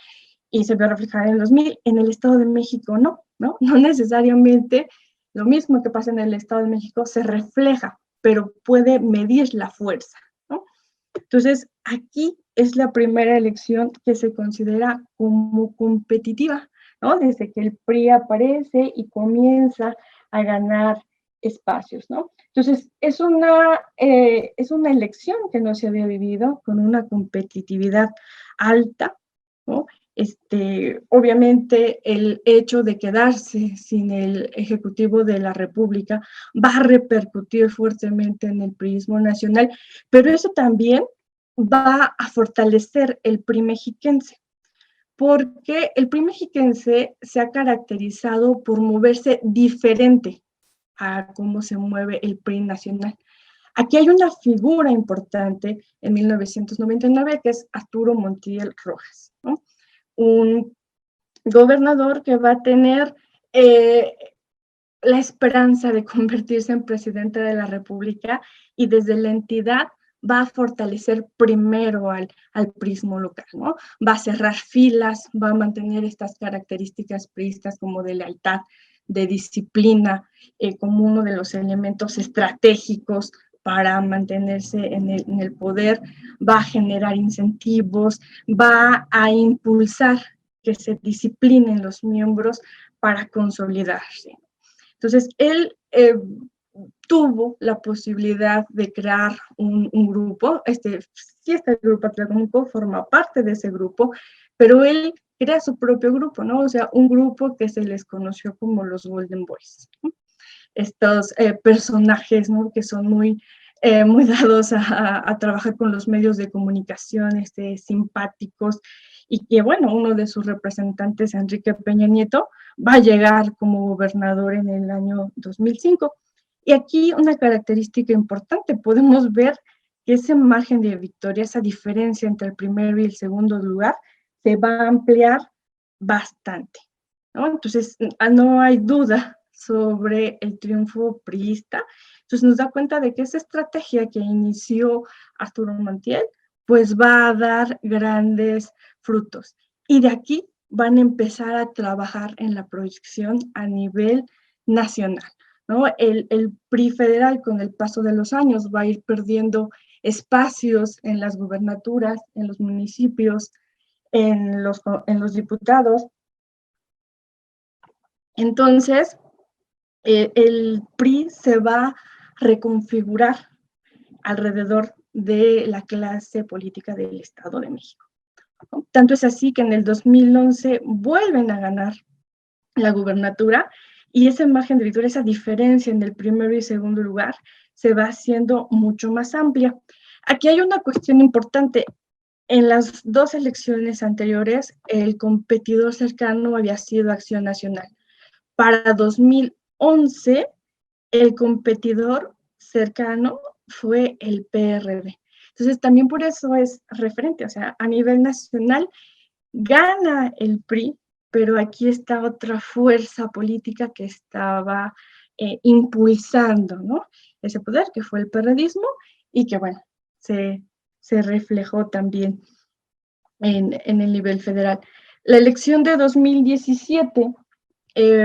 y se vio reflejada en el 2000. En el Estado de México no necesariamente lo mismo que pasa en el Estado de México se refleja, pero puede medir la fuerza, ¿no? Entonces, aquí es la primera elección que se considera como competitiva, ¿no? Desde que el PRI aparece y comienza a ganar espacios, ¿no? Entonces, es una elección que no se había vivido con una competitividad alta, ¿no? Obviamente el hecho de quedarse sin el Ejecutivo de la República va a repercutir fuertemente en el priismo nacional, pero eso también va a fortalecer el PRI mexiquense, porque el PRI mexiquense se ha caracterizado por moverse diferente a cómo se mueve el PRI nacional. Aquí hay una figura importante en 1999 que es Arturo Montiel Rojas, ¿no? Un gobernador que va a tener la esperanza de convertirse en presidente de la República y desde la entidad va a fortalecer primero al prismo local, ¿no? Va a cerrar filas, va a mantener estas características priistas como de lealtad, de disciplina como uno de los elementos estratégicos para mantenerse en el poder, va a generar incentivos, va a impulsar que se disciplinen los miembros para consolidarse. Entonces, él tuvo la posibilidad de crear un grupo, sí, este grupo Atlacomulco forma parte de ese grupo, pero él crea su propio grupo, ¿no? O sea, un grupo que se les conoció como los Golden Boys, ¿no? Estos personajes, ¿no? Que son muy dados a trabajar con los medios de comunicación, simpáticos, y que, bueno, uno de sus representantes, Enrique Peña Nieto, va a llegar como gobernador en el año 2005. Y aquí una característica importante, podemos ver que ese margen de victoria, esa diferencia entre el primero y el segundo lugar, se va a ampliar bastante, ¿no? Entonces, no hay duda sobre el triunfo priista. Entonces nos da cuenta de que esa estrategia que inició Arturo Montiel, pues va a dar grandes frutos. Y de aquí van a empezar a trabajar en la proyección a nivel nacional, ¿no? El PRI federal, con el paso de los años, va a ir perdiendo espacios en las gubernaturas, en los municipios, en los diputados. Entonces, el PRI se va a reconfigurar alrededor de la clase política del Estado de México, ¿no? Tanto es así que en el 2011 vuelven a ganar la gubernatura y ese margen de victoria, esa diferencia en el primero y segundo lugar, se va haciendo mucho más amplia. Aquí hay una cuestión importante. En las dos elecciones anteriores, el competidor cercano había sido Acción Nacional. Para 2011, el competidor cercano fue el PRD. Entonces, también por eso es referente, o sea, a nivel nacional gana el PRI, pero aquí está otra fuerza política que estaba impulsando, ¿no? Ese poder, que fue el perredismo, y que, bueno, se reflejó también en el nivel federal. La elección de 2017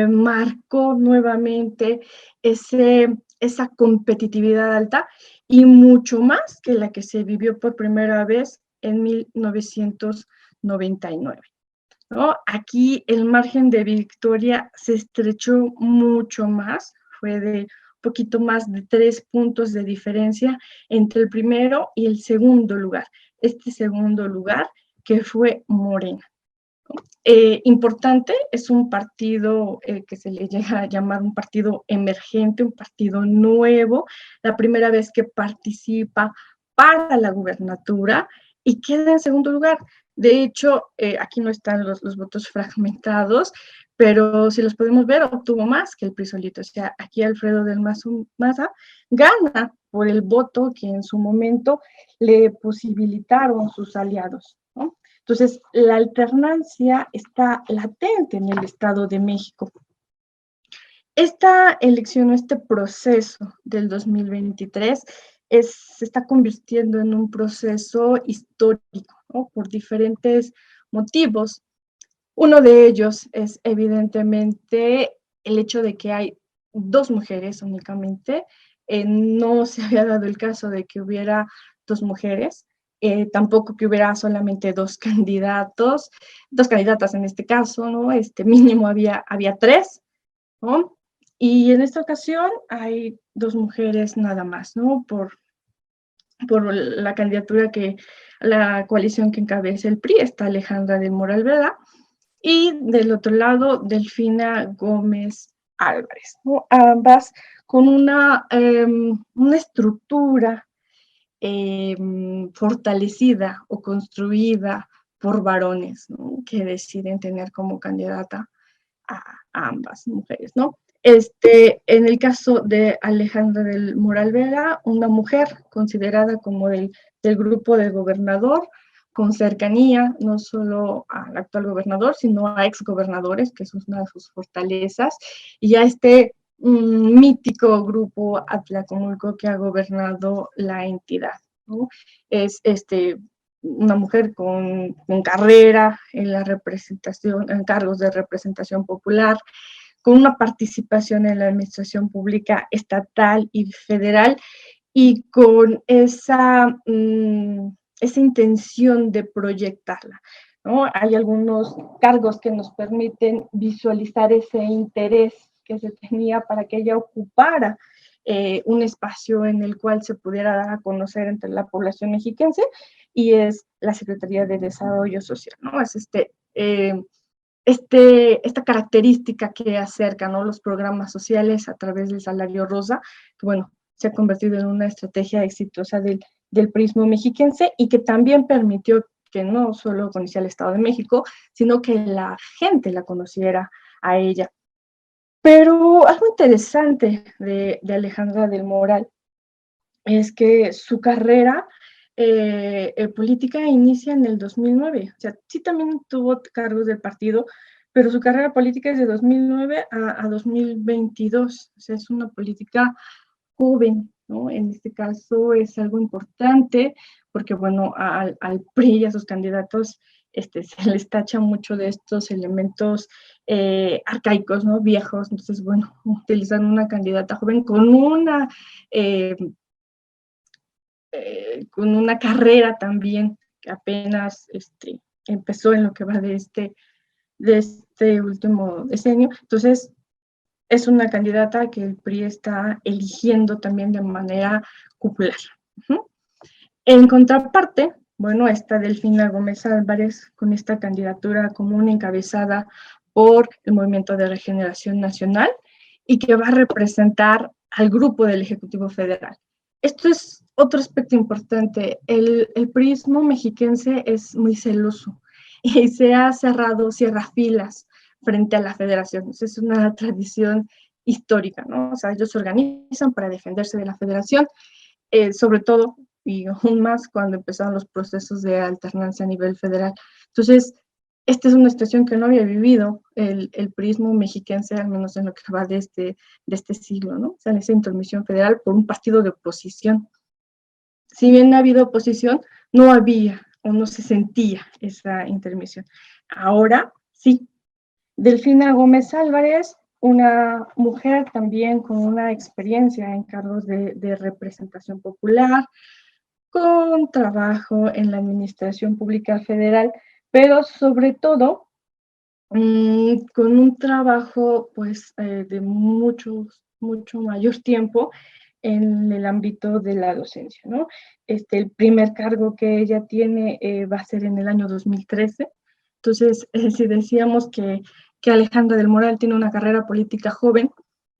marcó nuevamente esa competitividad alta y mucho más que la que se vivió por primera vez en 1999, ¿no? Aquí el margen de victoria se estrechó mucho más, fue de un poquito más de 3 puntos de diferencia entre el primero y el segundo lugar. Este segundo lugar que fue Morena. Importante, es un partido que se le llega a llamar un partido emergente, un partido nuevo, la primera vez que participa para la gubernatura y queda en segundo lugar. De hecho, aquí no están los votos fragmentados, pero si los podemos ver, obtuvo más que el PRI solito. O sea, aquí Alfredo del Maza gana por el voto que en su momento le posibilitaron sus aliados, ¿no? Entonces, la alternancia está latente en el Estado de México. Esta elección, este proceso del 2023, se está convirtiendo en un proceso histórico, ¿no? Por diferentes motivos. Uno de ellos es evidentemente el hecho de que hay 2 mujeres únicamente. No se había dado el caso de que hubiera 2 mujeres. Tampoco que hubiera solamente 2 candidatos, 2 candidatas en este caso, ¿no? Mínimo había 3, ¿no? Y en esta ocasión hay 2 mujeres nada más, ¿no? Por la candidatura la coalición que encabeza el PRI, está Alejandra del Moral Vela, y del otro lado, Delfina Gómez Álvarez, ¿no? Ambas con una estructura fortalecida o construida por varones, ¿no? Que deciden tener como candidata a ambas mujeres, ¿no? En el caso de Alejandra del Moral Vela, una mujer considerada como del grupo del gobernador, con cercanía no solo al actual gobernador, sino a exgobernadores, que es una de sus fortalezas, y a mítico grupo Atlacomulco que ha gobernado la entidad, ¿no? Es una mujer con carrera en la representación, en cargos de representación popular, con una participación en la administración pública estatal y federal, y con esa intención de proyectarla, ¿no? Hay algunos cargos que nos permiten visualizar ese interés que se tenía para que ella ocupara un espacio en el cual se pudiera dar a conocer entre la población mexiquense, y es la Secretaría de Desarrollo Social, ¿no? Es esta característica que acerca, ¿no?, los programas sociales a través del salario rosa, que bueno, se ha convertido en una estrategia exitosa del prismo mexiquense, y que también permitió que no solo conociera el Estado de México, sino que la gente la conociera a ella. Pero algo interesante de Alejandra del Moral es que su carrera política inicia en el 2009. O sea, sí también tuvo cargos del partido, pero su carrera política es de 2009 a 2022. O sea, es una política joven, ¿no? En este caso es algo importante porque, bueno, al PRI y a sus candidatos se les tacha mucho de estos elementos arcaicos, ¿no? Viejos. Entonces, bueno, utilizan una candidata joven con una carrera también que apenas empezó en lo que va de este último decenio. Entonces, es una candidata que el PRI está eligiendo también de manera popular. En contraparte, bueno, está Delfina Gómez Álvarez con esta candidatura común encabezada por el Movimiento de Regeneración Nacional, y que va a representar al grupo del Ejecutivo Federal. Esto es otro aspecto importante. El prismo mexiquense es muy celoso y se ha cierra filas frente a la federación. Es una tradición histórica, ¿no? O sea, ellos se organizan para defenderse de la federación, sobre todo, y aún más cuando empezaron los procesos de alternancia a nivel federal. Entonces, esta es una situación que no había vivido el prismo mexiquense, al menos en lo que va de este siglo, ¿no? O sea, en esa intermisión federal por un partido de oposición. Si bien ha habido oposición, no había o no se sentía esa intermisión. Ahora sí. Delfina Gómez Álvarez, una mujer también con una experiencia en cargos de representación popular, con trabajo en la Administración Pública Federal, pero sobre todo con un trabajo pues de mucho mayor tiempo en el ámbito de la docencia, ¿no? El primer cargo que ella tiene va a ser en el año 2013. Entonces, si decíamos que Alejandra del Moral tiene una carrera política joven,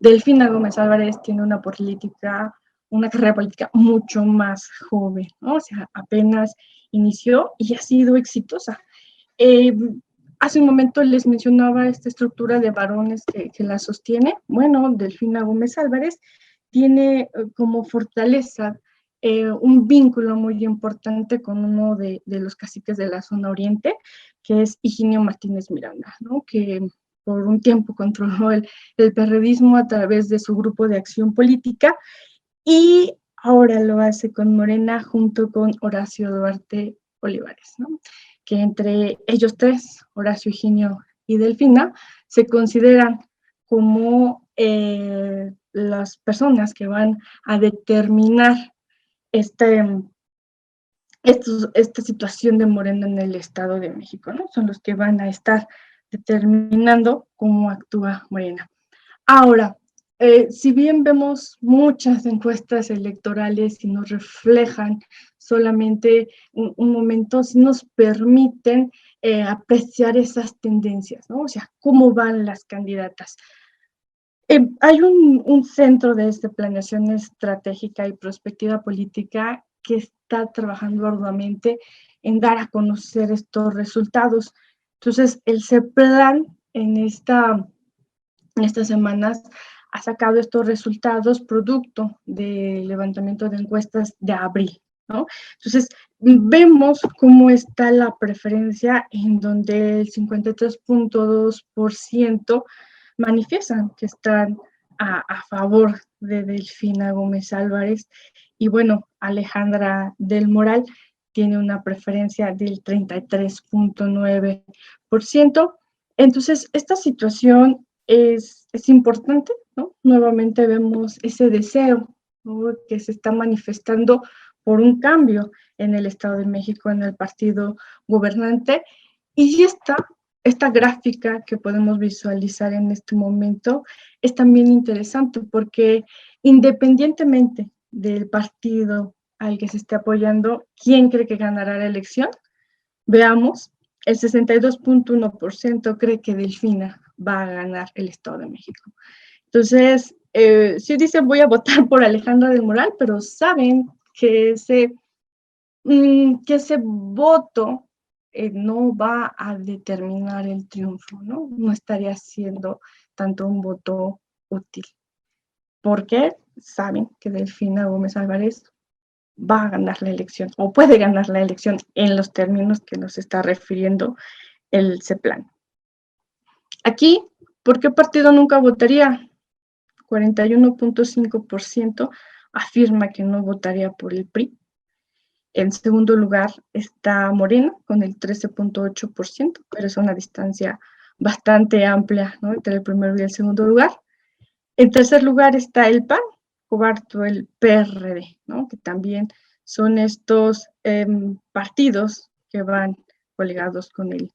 Delfina Gómez Álvarez tiene una carrera política mucho más joven, ¿no? O sea, apenas inició y ha sido exitosa. Hace un momento les mencionaba esta estructura de varones que la sostiene. Bueno, Delfina Gómez Álvarez tiene como fortaleza un vínculo muy importante con uno de los caciques de la zona oriente, que es Higinio Martínez Miranda, ¿no? Que por un tiempo controló el perredismo a través de su grupo de acción política, y ahora lo hace con Morena junto con Horacio Duarte Olivares, ¿no? Que entre ellos tres, Horacio, Higinio y Delfina, se consideran como las personas que van a determinar esta situación de Morena en el Estado de México, ¿no? Son los que van a estar determinando cómo actúa Morena. Ahora, si bien vemos muchas encuestas electorales y nos reflejan solamente un momento, sí nos permiten apreciar esas tendencias, ¿no? O sea, cómo van las candidatas. Hay un centro de planeación estratégica y prospectiva política que está trabajando arduamente en dar a conocer estos resultados. Entonces, el CEPLAN en estas semanas ha sacado estos resultados producto del levantamiento de encuestas de abril, ¿no? Entonces, vemos cómo está la preferencia, en donde el 53.2% manifiestan que están a favor de Delfina Gómez Álvarez, y bueno, Alejandra del Moral tiene una preferencia del 33.9%. Entonces, esta situación es importante, ¿no? Nuevamente vemos ese deseo, ¿no?, que se está manifestando por un cambio en el Estado de México, en el partido gobernante. Y esta gráfica que podemos visualizar en este momento es también interesante porque independientemente del partido al que se esté apoyando, ¿quién cree que ganará la elección? Veamos, el 62.1% cree que Delfina va a ganar el Estado de México. Entonces, sí dicen voy a votar por Alejandra del Moral, pero saben que ese voto no va a determinar el triunfo, ¿no? No estaría siendo tanto un voto útil, porque saben que Delfina Gómez Álvarez va a ganar la elección o puede ganar la elección en los términos que nos está refiriendo el CEPLAN. Aquí, ¿por qué partido nunca votaría? 41.5% afirma que no votaría por el PRI. En segundo lugar está Morena con el 13.8%, pero es una distancia bastante amplia, ¿no?, entre el primero y el segundo lugar. En tercer lugar está el PAN, cuarto el PRD, ¿no?, que también son estos partidos que van coligados con el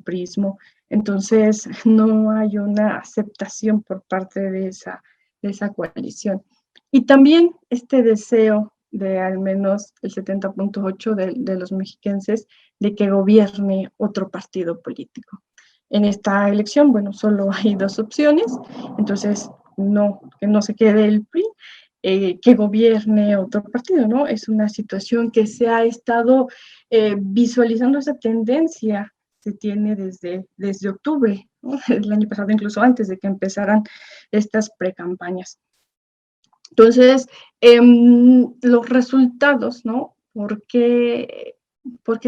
priismo. Entonces, no hay una aceptación por parte de esa coalición. Y también este deseo de al menos el 70.8% de los mexiquenses de que gobierne otro partido político. En esta elección, bueno, solo hay dos opciones, entonces que no se quede el PRI, que gobierne otro partido, ¿no? Es una situación que se ha estado visualizando, esa tendencia se tiene desde octubre, ¿no?, el año pasado, incluso antes de que empezaran estas precampañas. Entonces, los resultados, ¿no? ¿Por qué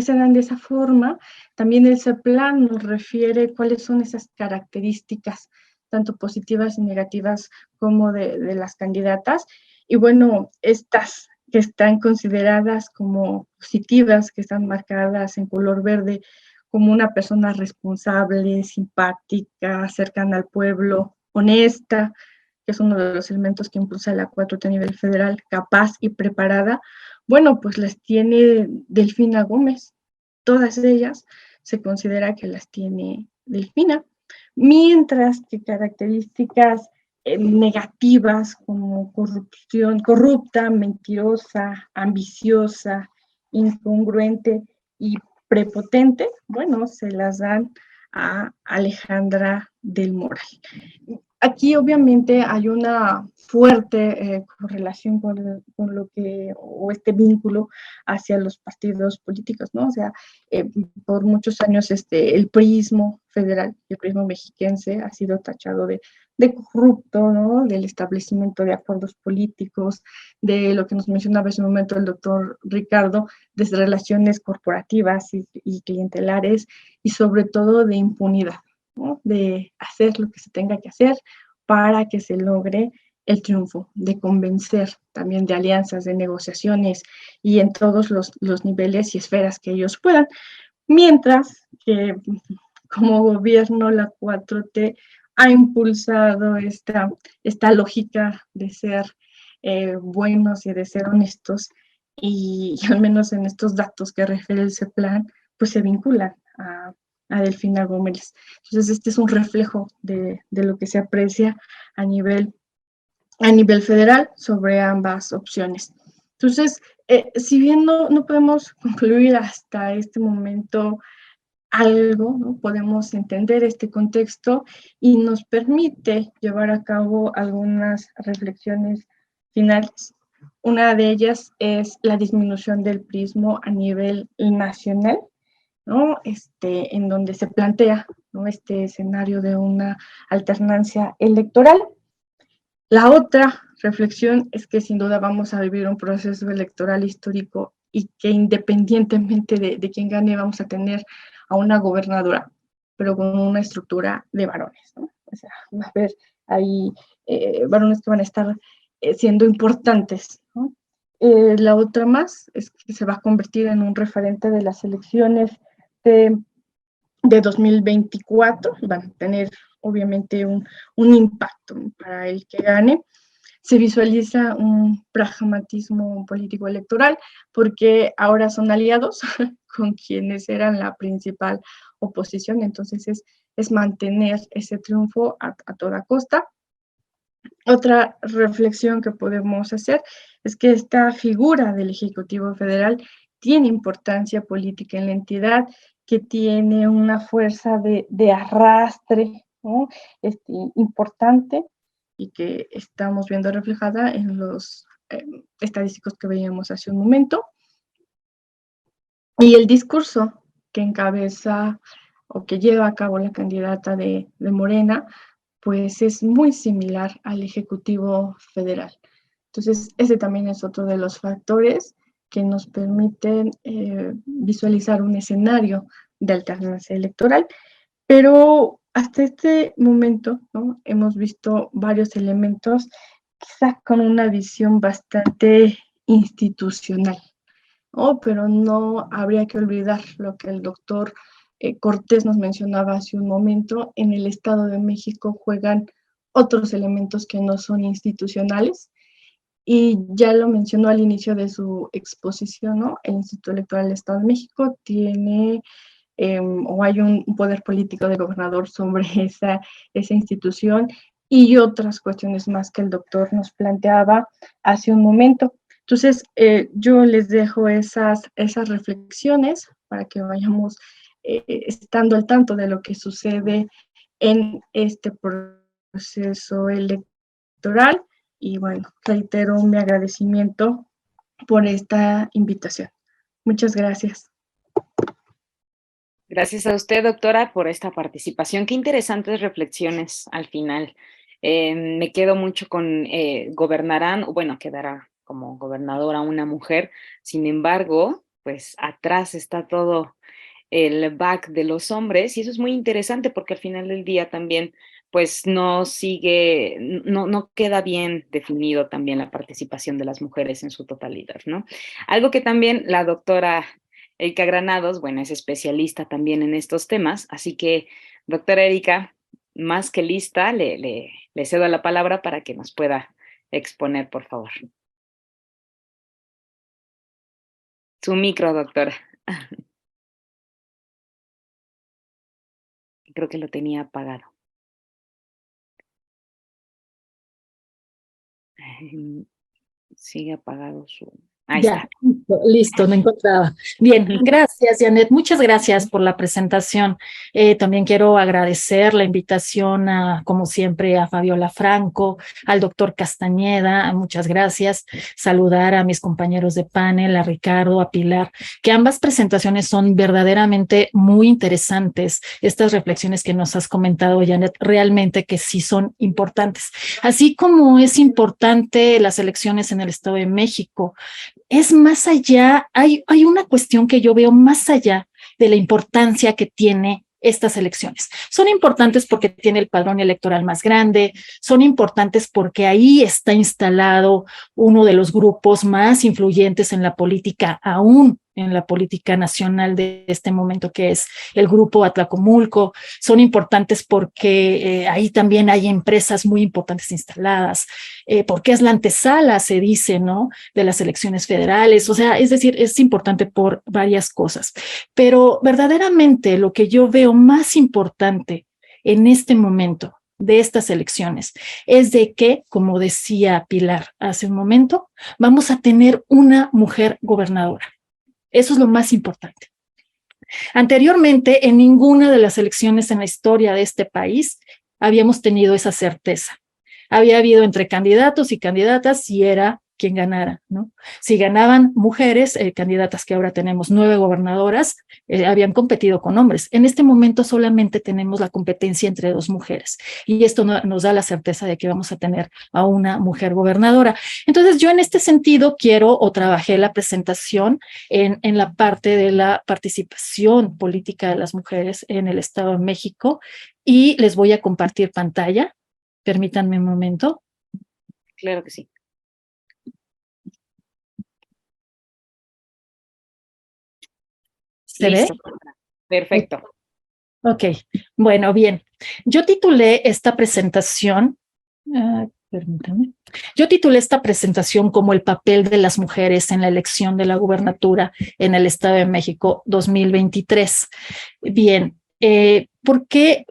se dan de esa forma? También el CEPLAN nos refiere cuáles son esas características, tanto positivas y negativas como de las candidatas. Y bueno, estas que están consideradas como positivas, que están marcadas en color verde, como una persona responsable, simpática, cercana al pueblo, honesta, que es uno de los elementos que impulsa la 4T a nivel federal, capaz y preparada, bueno, pues las tiene Delfina Gómez. Todas ellas se considera que las tiene Delfina, mientras que características negativas como corrupción, corrupta, mentirosa, ambiciosa, incongruente y prepotente, bueno, se las dan a Alejandra del Moral. Aquí obviamente hay una fuerte correlación con lo que, o este vínculo hacia los partidos políticos, ¿no? O sea, por muchos años el priismo federal, el priismo mexiquense ha sido tachado de corrupto, ¿no?, del establecimiento de acuerdos políticos, de lo que nos mencionaba hace un momento el doctor Ricardo, de relaciones corporativas y clientelares, y sobre todo de impunidad, ¿no?, de hacer lo que se tenga que hacer para que se logre el triunfo, de convencer también de alianzas, de negociaciones y en todos los niveles y esferas que ellos puedan, mientras que como gobierno la 4T ha impulsado esta lógica de ser buenos y de ser honestos, y al menos en estos datos que refiere el CEPLAN, pues se vinculan a Delfina Gómez. Entonces, este es un reflejo de lo que se aprecia a nivel federal sobre ambas opciones. Entonces, si bien no podemos concluir hasta este momento algo, ¿no?, podemos entender este contexto y nos permite llevar a cabo algunas reflexiones finales. Una de ellas es la disminución del priismo a nivel nacional, ¿no?, en donde se plantea, ¿no?, este escenario de una alternancia electoral. La otra reflexión es que sin duda vamos a vivir un proceso electoral histórico y que independientemente de quién gane, vamos a tener a una gobernadora, pero con una estructura de varones, ¿no? O sea, va a haber ahí varones que van a estar siendo importantes, ¿no? La otra más es que se va a convertir en un referente de las elecciones de 2024, van a tener obviamente un impacto para el que gane. Se visualiza un pragmatismo político electoral porque ahora son aliados con quienes eran la principal oposición, entonces es mantener ese triunfo a toda costa. Otra reflexión que podemos hacer es que esta figura del Ejecutivo Federal tiene importancia política en la entidad, que tiene una fuerza de arrastre, ¿no? Importante y que estamos viendo reflejada en los estadísticos que veíamos hace un momento. Y el discurso que encabeza o que lleva a cabo la candidata de Morena, pues es muy similar al Ejecutivo Federal. Entonces, ese también es otro de los factores que nos permiten visualizar un escenario de alternancia electoral, pero hasta este momento, ¿no?, hemos visto varios elementos, quizás con una visión bastante institucional, ¿no? Pero no habría que olvidar lo que el doctor Cortés nos mencionaba hace un momento. En el Estado de México juegan otros elementos que no son institucionales, y ya lo mencionó al inicio de su exposición, ¿no? El Instituto Electoral del Estado de México tiene o hay un poder político de gobernador sobre esa institución, y otras cuestiones más que el doctor nos planteaba hace un momento. Entonces, yo les dejo esas reflexiones para que vayamos estando al tanto de lo que sucede en este proceso electoral. Y bueno, reitero mi agradecimiento por esta invitación. Muchas gracias. Gracias a usted, doctora, por esta participación. Qué interesantes reflexiones al final. Me quedo mucho con gobernarán, o bueno, quedará como gobernadora una mujer. Sin embargo, pues atrás está todo el back de los hombres, y eso es muy interesante porque al final del día también pues no sigue, no queda bien definido también la participación de las mujeres en su totalidad, ¿no? Algo que también la doctora Erika Granados, bueno, es especialista también en estos temas, así que, doctora Erika, más que lista, le cedo la palabra para que nos pueda exponer, por favor. Su micro, doctora. Creo que lo tenía apagado. Sigue apagado su... Ahí Ya, está. listo, no encontraba. Bien, gracias, Janet. Muchas gracias por la presentación. También quiero agradecer la invitación como siempre, a Fabiola Franco, al doctor Castañeda, muchas gracias. Saludar a mis compañeros de panel, a Ricardo, a Pilar, que ambas presentaciones son verdaderamente muy interesantes. Estas reflexiones que nos has comentado, Janet, realmente que sí son importantes. Así como es importante las elecciones en el Estado de México, es más allá, hay una cuestión que yo veo más allá de la importancia que tiene estas elecciones. Son importantes porque tiene el padrón electoral más grande, son importantes porque ahí está instalado uno de los grupos más influyentes en la política, aún en la política nacional de este momento, que es el grupo Atlacomulco. Son importantes porque ahí también hay empresas muy importantes instaladas, porque es la antesala, se dice, ¿no?, de las elecciones federales. O sea, es decir, es importante por varias cosas. Pero verdaderamente lo que yo veo más importante en este momento de estas elecciones es de que, como decía Pilar hace un momento, vamos a tener una mujer gobernadora. Eso es lo más importante. Anteriormente, en ninguna de las elecciones en la historia de este país habíamos tenido esa certeza. Había habido entre candidatos y candidatas si era quien ganara, ¿no? Si ganaban mujeres, candidatas, que ahora tenemos 9 gobernadoras, habían competido con hombres. En este momento solamente tenemos la competencia entre 2 mujeres, y esto nos da la certeza de que vamos a tener a una mujer gobernadora. Entonces, yo en este sentido quiero, o trabajé la presentación en la parte de la participación política de las mujeres en el Estado de México, y les voy a compartir pantalla. Permítanme un momento. Claro que sí. ¿Se Listo. ve? Perfecto. Ok, bueno, bien. Yo titulé esta presentación, permítame. Yo titulé esta presentación como el papel de las mujeres en la elección de la gubernatura en el Estado de México 2023. Bien, por qué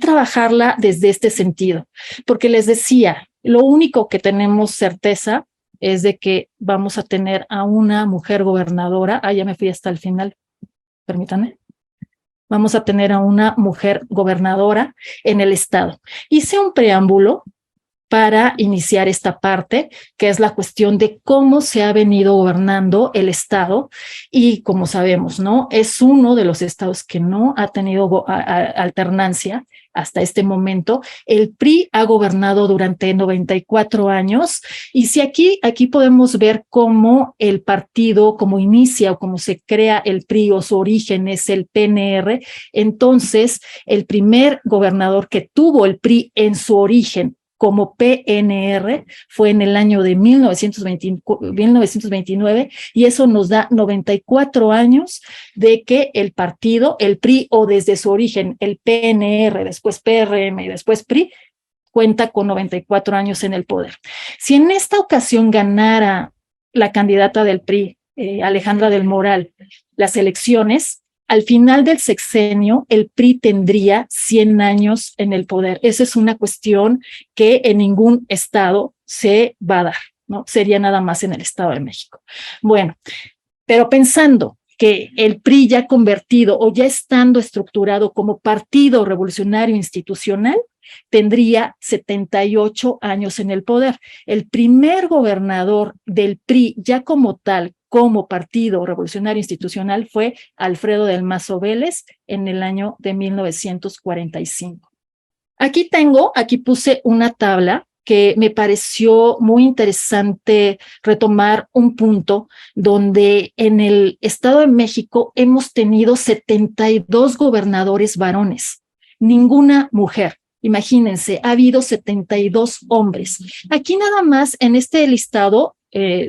trabajarla desde este sentido? Porque les decía, lo único que tenemos certeza es de que vamos a tener a una mujer gobernadora. Ya me fui hasta el final, permítanme. Vamos a tener a una mujer gobernadora en el estado. Hice un preámbulo para iniciar esta parte, que es la cuestión de cómo se ha venido gobernando el estado, y como sabemos, ¿no? Es uno de los estados que no ha tenido alternancia hasta este momento. El PRI ha gobernado durante 94 años, y si aquí podemos ver cómo el partido, cómo inicia o cómo se crea el PRI, o su origen es el PNR. Entonces, el primer gobernador que tuvo el PRI en su origen como PNR fue en el año de 1929, y eso nos da 94 años de que el partido, el PRI, o desde su origen el PNR, después PRM y después PRI, cuenta con 94 años en el poder. Si en esta ocasión ganara la candidata del PRI, Alejandra del Moral, las elecciones, al final del sexenio, el PRI tendría 100 años en el poder. Esa es una cuestión que en ningún estado se va a dar, ¿no? Sería nada más en el Estado de México. Bueno, pero pensando que el PRI ya convertido o ya estando estructurado como partido revolucionario institucional, tendría 78 años en el poder. El primer gobernador del PRI ya como tal, como partido revolucionario institucional, fue Alfredo del Mazo Vélez en el año de 1945. Aquí puse una tabla que me pareció muy interesante retomar un punto donde en el Estado de México hemos tenido 72 gobernadores varones, ninguna mujer. Imagínense, ha habido 72 hombres. Aquí nada más en este listado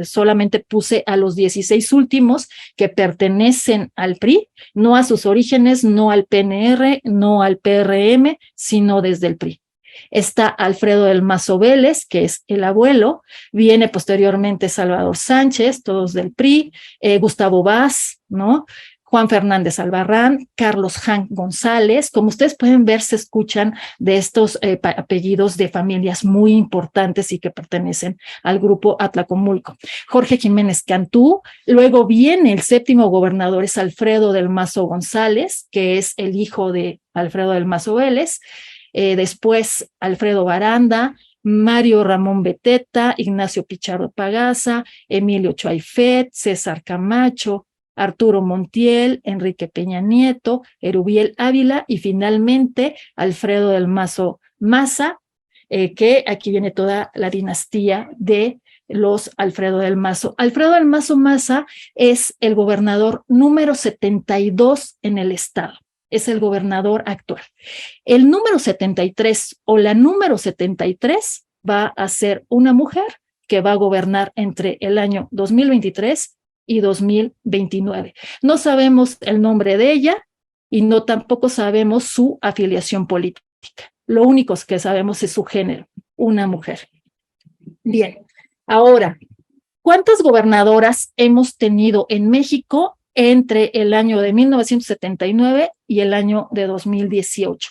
solamente puse a los 16 últimos que pertenecen al PRI, no a sus orígenes, no al PNR, no al PRM, sino desde el PRI. Está Alfredo del Mazo Vélez, que es el abuelo, viene posteriormente Salvador Sánchez, todos del PRI, Gustavo Vaz, ¿no? Juan Fernández Albarrán, Carlos Jan González. Como ustedes pueden ver, se escuchan de estos apellidos de familias muy importantes y que pertenecen al grupo Atlacomulco. Jorge Jiménez Cantú. Luego viene el séptimo gobernador, es Alfredo del Mazo González, que es el hijo de Alfredo del Mazo Vélez. Después Alfredo Baranda, Mario Ramón Beteta, Ignacio Pichardo Pagaza, Emilio Chuaifet, César Camacho, Arturo Montiel, Enrique Peña Nieto, Erubiel Ávila y finalmente Alfredo del Mazo Maza, que aquí viene toda la dinastía de los Alfredo del Mazo. Alfredo del Mazo Maza es el gobernador número 72 en el estado. Es el gobernador actual. El número 73 o la número 73 va a ser una mujer que va a gobernar entre el año 2023 y 2029. No sabemos el nombre de ella y no tampoco sabemos su afiliación política. Lo único que sabemos es su género, una mujer. Bien, ahora, ¿cuántas gobernadoras hemos tenido en México entre el año de 1979 y el año de 2018?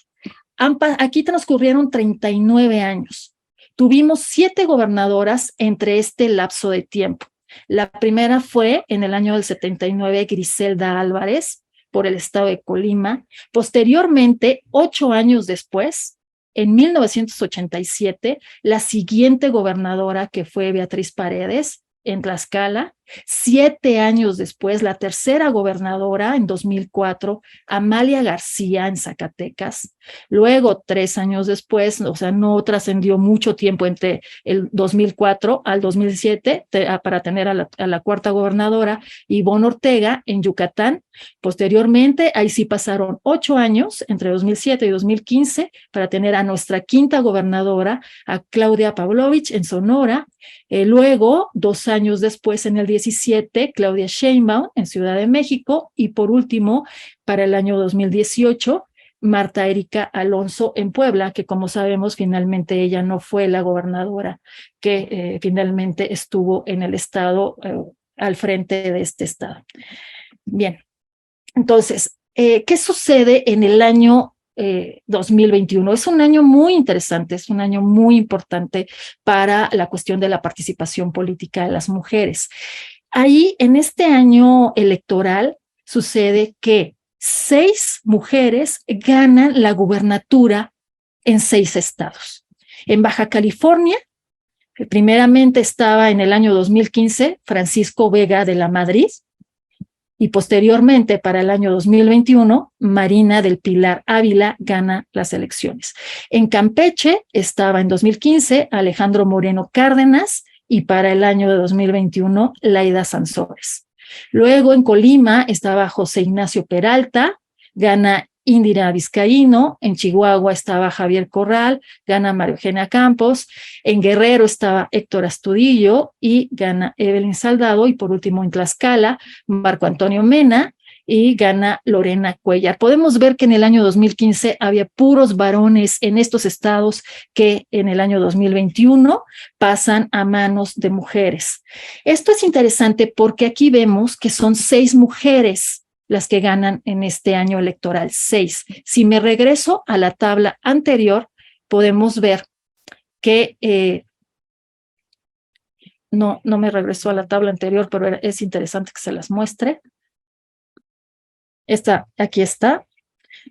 Aquí transcurrieron 39 años. Tuvimos 7 gobernadoras entre este lapso de tiempo. La primera fue en el año del 79, Griselda Álvarez, por el estado de Colima. Posteriormente, 8 años después, en 1987, la siguiente gobernadora, que fue Beatriz Paredes, en Tlaxcala. 7 años después, la tercera gobernadora, en 2004, Amalia García, en Zacatecas. Luego, 3 años después, o sea, no trascendió mucho tiempo entre el 2004 al 2007 para tener a la cuarta gobernadora, Ivonne Ortega, en Yucatán. Posteriormente, ahí sí pasaron 8 años, entre 2007 y 2015, para tener a nuestra quinta gobernadora, a Claudia Pavlovich, en Sonora. Luego, 2 años después, en el 17, Claudia Sheinbaum, en Ciudad de México. Y por último, para el año 2018, Marta Erika Alonso en Puebla, que como sabemos finalmente ella no fue la gobernadora que finalmente estuvo en el estado, al frente de este estado. Bien, entonces, ¿qué sucede en el año 2021? Es un año muy interesante, es un año muy importante para la cuestión de la participación política de las mujeres. Ahí, en este año electoral, sucede que 6 mujeres ganan la gubernatura en 6 estados. En Baja California, primeramente estaba en el año 2015 Francisco Vega de la Madrid, y posteriormente, para el año 2021, Marina del Pilar Ávila gana las elecciones. En Campeche estaba en 2015 Alejandro Moreno Cárdenas y para el año de 2021 Laida Sansores. Luego en Colima estaba José Ignacio Peralta, gana Indira Vizcaíno. En Chihuahua estaba Javier Corral, gana María Eugenia Campos. En Guerrero estaba Héctor Astudillo y gana Evelyn Salgado. Y por último en Tlaxcala, Marco Antonio Mena y gana Lorena Cuellar. Podemos ver que en el año 2015 había puros varones en estos estados que en el año 2021 pasan a manos de mujeres. Esto es interesante porque aquí vemos que son 6 mujeres las que ganan en este año electoral, 6. Si me regreso a la tabla anterior, podemos ver que no me regresó a la tabla anterior, pero es interesante que se las muestre. Aquí está.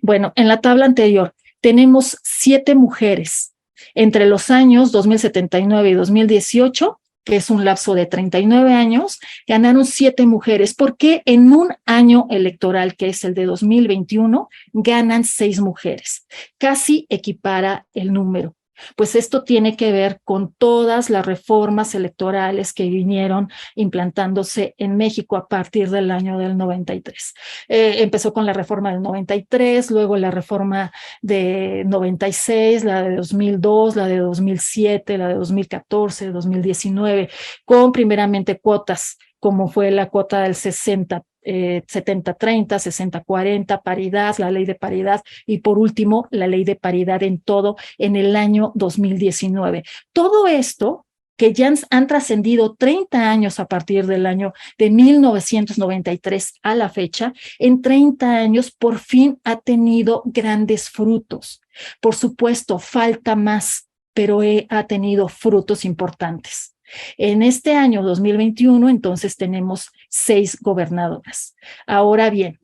Bueno, en la tabla anterior tenemos 7 mujeres entre los años 2079 y 2018, que es un lapso de 39 años, ganaron 7 mujeres. ¿Por qué en un año electoral, que es el de 2021, ganan 6 mujeres? Casi equipara el número. Pues esto tiene que ver con todas las reformas electorales que vinieron implantándose en México a partir del año del 93. Empezó con la reforma del 93, luego la reforma de 96, la de 2002, la de 2007, la de 2014, 2019, con primeramente cuotas, como fue la cuota del 70-30, 60-40, paridad, la ley de paridad y por último la ley de paridad en todo en el año 2019. Todo esto que ya han trascendido 30 años a partir del año de 1993 a la fecha, en 30 años por fin ha tenido grandes frutos. Por supuesto, falta más, pero ha tenido frutos importantes. En este año 2021, entonces, tenemos 6 gobernadoras. Ahora bien,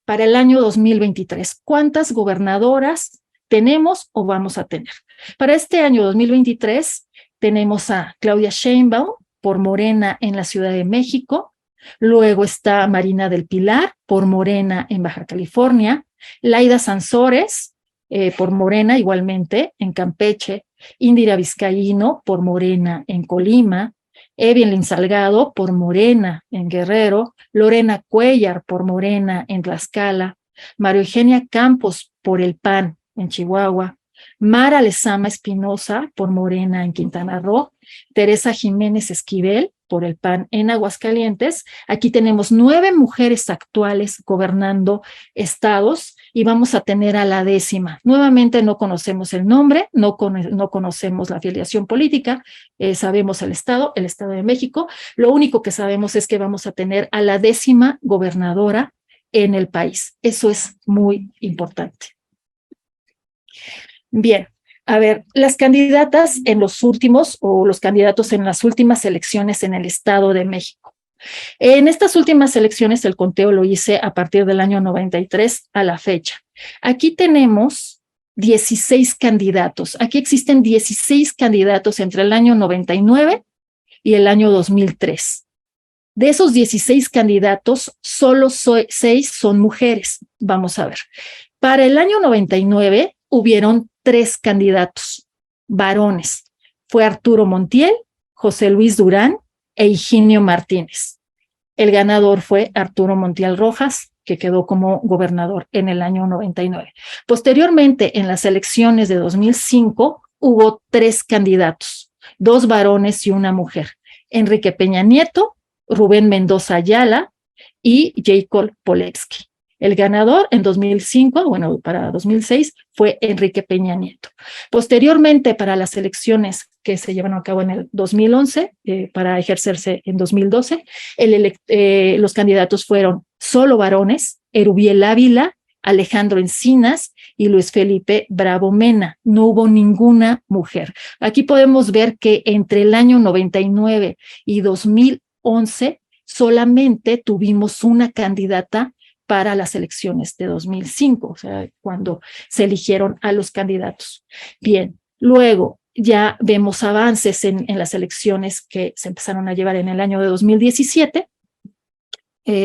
para el año 2023, ¿cuántas gobernadoras tenemos o vamos a tener? Para este año 2023, tenemos a Claudia Sheinbaum por Morena en la Ciudad de México, luego está Marina del Pilar por Morena en Baja California, Laida Sansores por Morena igualmente en Campeche, Indira Vizcaíno por Morena en Colima, Evelyn Salgado por Morena en Guerrero, Lorena Cuellar por Morena en Tlaxcala, María Eugenia Campos por el PAN en Chihuahua, Mara Lezama Espinosa por Morena en Quintana Roo, Teresa Jiménez Esquivel por el PAN en Aguascalientes. Aquí tenemos 9 mujeres actuales gobernando estados y vamos a tener a la 10ª. Nuevamente no conocemos el nombre, no conocemos la afiliación política, sabemos el estado de México. Lo único que sabemos es que vamos a tener a la 10ª gobernadora en el país. Eso es muy importante. Bien, a ver, las candidatas en los últimos o los candidatos en las últimas elecciones en el Estado de México. En estas últimas elecciones el conteo lo hice a partir del año 93 a la fecha. Aquí tenemos 16 candidatos. Aquí existen 16 candidatos entre el año 99 y el año 2003. De esos 16 candidatos, solo 6 son mujeres. Vamos a ver. Para el año 99 hubieron 3 candidatos varones. Fue Arturo Montiel, José Luis Durán e Higinio Martínez. El ganador fue Arturo Montiel Rojas, que quedó como gobernador en el año 99. Posteriormente, en las elecciones de 2005, hubo 3 candidatos, 2 varones y una mujer. Enrique Peña Nieto, Rubén Mendoza Ayala y Jacob Polensky. El ganador en 2005, bueno, para 2006, fue Enrique Peña Nieto. Posteriormente, para las elecciones que se llevaron a cabo en el 2011, para ejercerse en 2012, los candidatos fueron solo varones, Erubiel Ávila, Alejandro Encinas y Luis Felipe Bravo Mena. No hubo ninguna mujer. Aquí podemos ver que entre el año 99 y 2011 solamente tuvimos una candidata para las elecciones de 2005, o sea, cuando se eligieron a los candidatos. Bien, luego ya vemos avances en las elecciones que se empezaron a llevar en el año de 2017.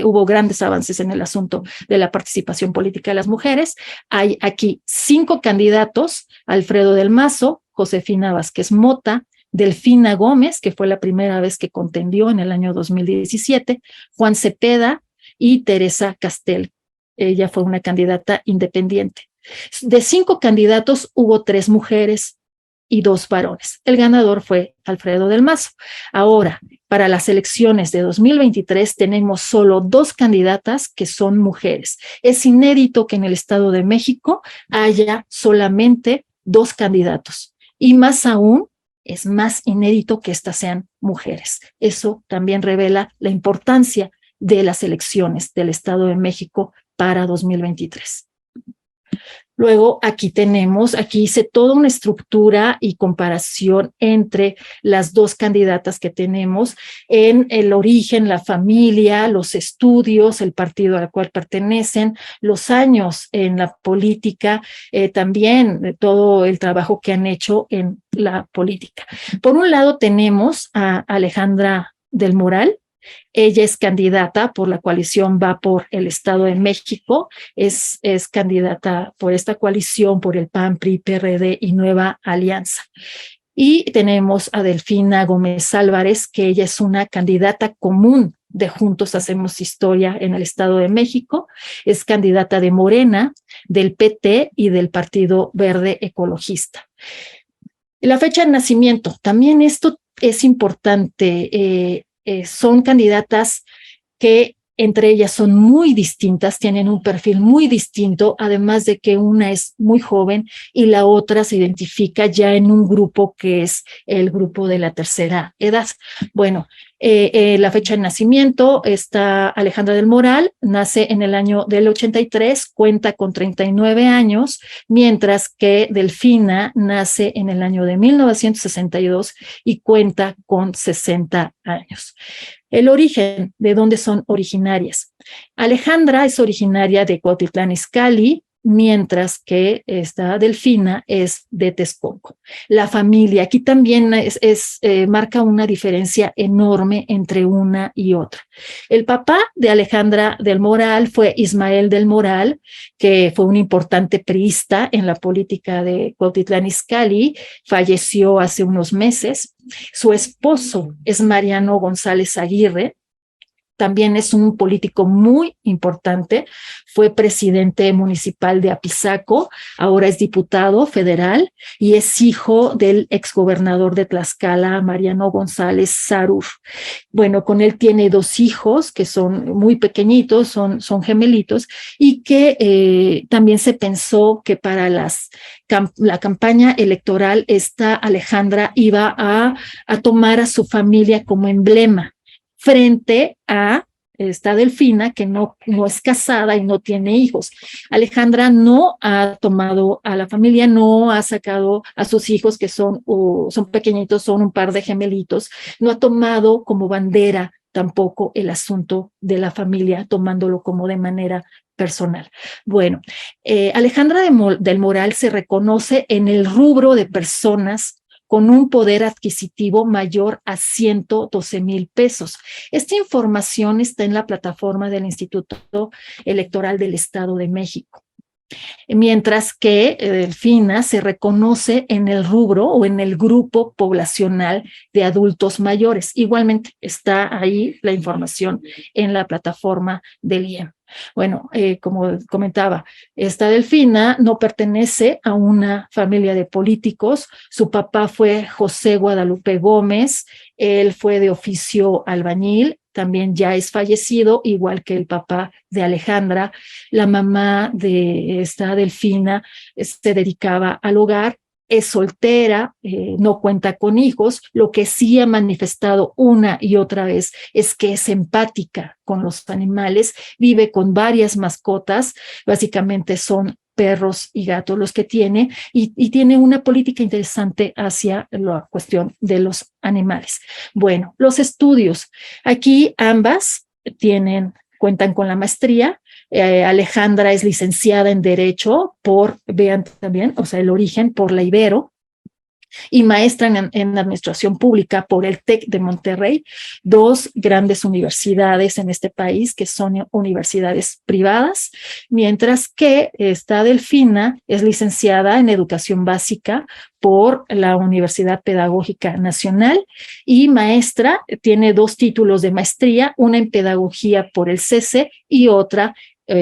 Hubo grandes avances en el asunto de la participación política de las mujeres. Hay aquí 5 candidatos: Alfredo del Mazo, Josefina Vázquez Mota, Delfina Gómez, que fue la primera vez que contendió en el año 2017, Juan Cepeda y Teresa Castel. Ella fue una candidata independiente. De 5 candidatos hubo 3 mujeres y 2 varones. El ganador fue Alfredo del Mazo. Ahora, para las elecciones de 2023 tenemos solo 2 candidatas que son mujeres. Es inédito que en el Estado de México haya solamente 2 candidatos. Y más aún, es más inédito que estas sean mujeres. Eso también revela la importancia de las elecciones del Estado de México para 2023. Luego aquí hice toda una estructura y comparación entre las 2 candidatas que tenemos en el origen, la familia, los estudios, el partido al cual pertenecen, los años en la política, también todo el trabajo que han hecho en la política. Por un lado tenemos a Alejandra del Moral. Ella es candidata por la coalición Va por el Estado de México, es candidata por esta coalición, por el PAN, PRI, PRD y Nueva Alianza. Y tenemos a Delfina Gómez Álvarez, que ella es una candidata común de Juntos Hacemos Historia en el Estado de México, es candidata de Morena, del PT y del Partido Verde Ecologista. La fecha de nacimiento, también esto es importante. Son candidatas que entre ellas son muy distintas, tienen un perfil muy distinto, además de que una es muy joven y la otra se identifica ya en un grupo que es el grupo de la tercera edad. Bueno, la fecha de nacimiento está Alejandra del Moral, nace en el año del 83, cuenta con 39 años, mientras que Delfina nace en el año de 1962 y cuenta con 60 años. El origen, ¿de dónde son originarias? Alejandra es originaria de Cuautitlán Izcalli, mientras que esta Delfina es de Texcoco. La familia, aquí también marca una diferencia enorme entre una y otra. El papá de Alejandra del Moral fue Ismael del Moral, que fue un importante priista en la política de Cuautitlán Izcalli, falleció hace unos meses. Su esposo es Mariano González Aguirre, también es un político muy importante, fue presidente municipal de Apizaco, ahora es diputado federal y es hijo del exgobernador de Tlaxcala, Mariano González Sarur. Bueno, con él tiene 2 hijos que son muy pequeñitos, son gemelitos, y que también se pensó que para la campaña electoral esta Alejandra iba a tomar a su familia como emblema, frente a esta Delfina, que no es casada y no tiene hijos. Alejandra no ha tomado a la familia, no ha sacado a sus hijos, que son pequeñitos, son un par de gemelitos, no ha tomado como bandera tampoco el asunto de la familia, tomándolo como de manera personal. Bueno, Alejandra del Moral se reconoce en el rubro de personas con un poder adquisitivo mayor a 112,000 pesos. Esta información está en la plataforma del Instituto Electoral del Estado de México. Mientras que Delfina se reconoce en el rubro o en el grupo poblacional de adultos mayores. Igualmente está ahí la información en la plataforma del IEM. Bueno, como comentaba, esta Delfina no pertenece a una familia de políticos. Su papá fue José Guadalupe Gómez, él fue de oficio albañil, también ya es fallecido, igual que el papá de Alejandra. La mamá de esta Delfina se dedicaba al hogar, es soltera, no cuenta con hijos. Lo que sí ha manifestado una y otra vez es que es empática con los animales, vive con varias mascotas, básicamente son perros y gatos los que tiene, y tiene una política interesante hacia la cuestión de los animales. Bueno, los estudios. Aquí ambas cuentan con la maestría. Alejandra es licenciada en Derecho vean también, o sea, el origen, por la Ibero, y maestra en Administración Pública por el TEC de Monterrey, dos grandes universidades en este país que son universidades privadas, mientras que esta Delfina es licenciada en Educación Básica por la Universidad Pedagógica Nacional y maestra, tiene 2 títulos de maestría, una en Pedagogía por el CESE y otra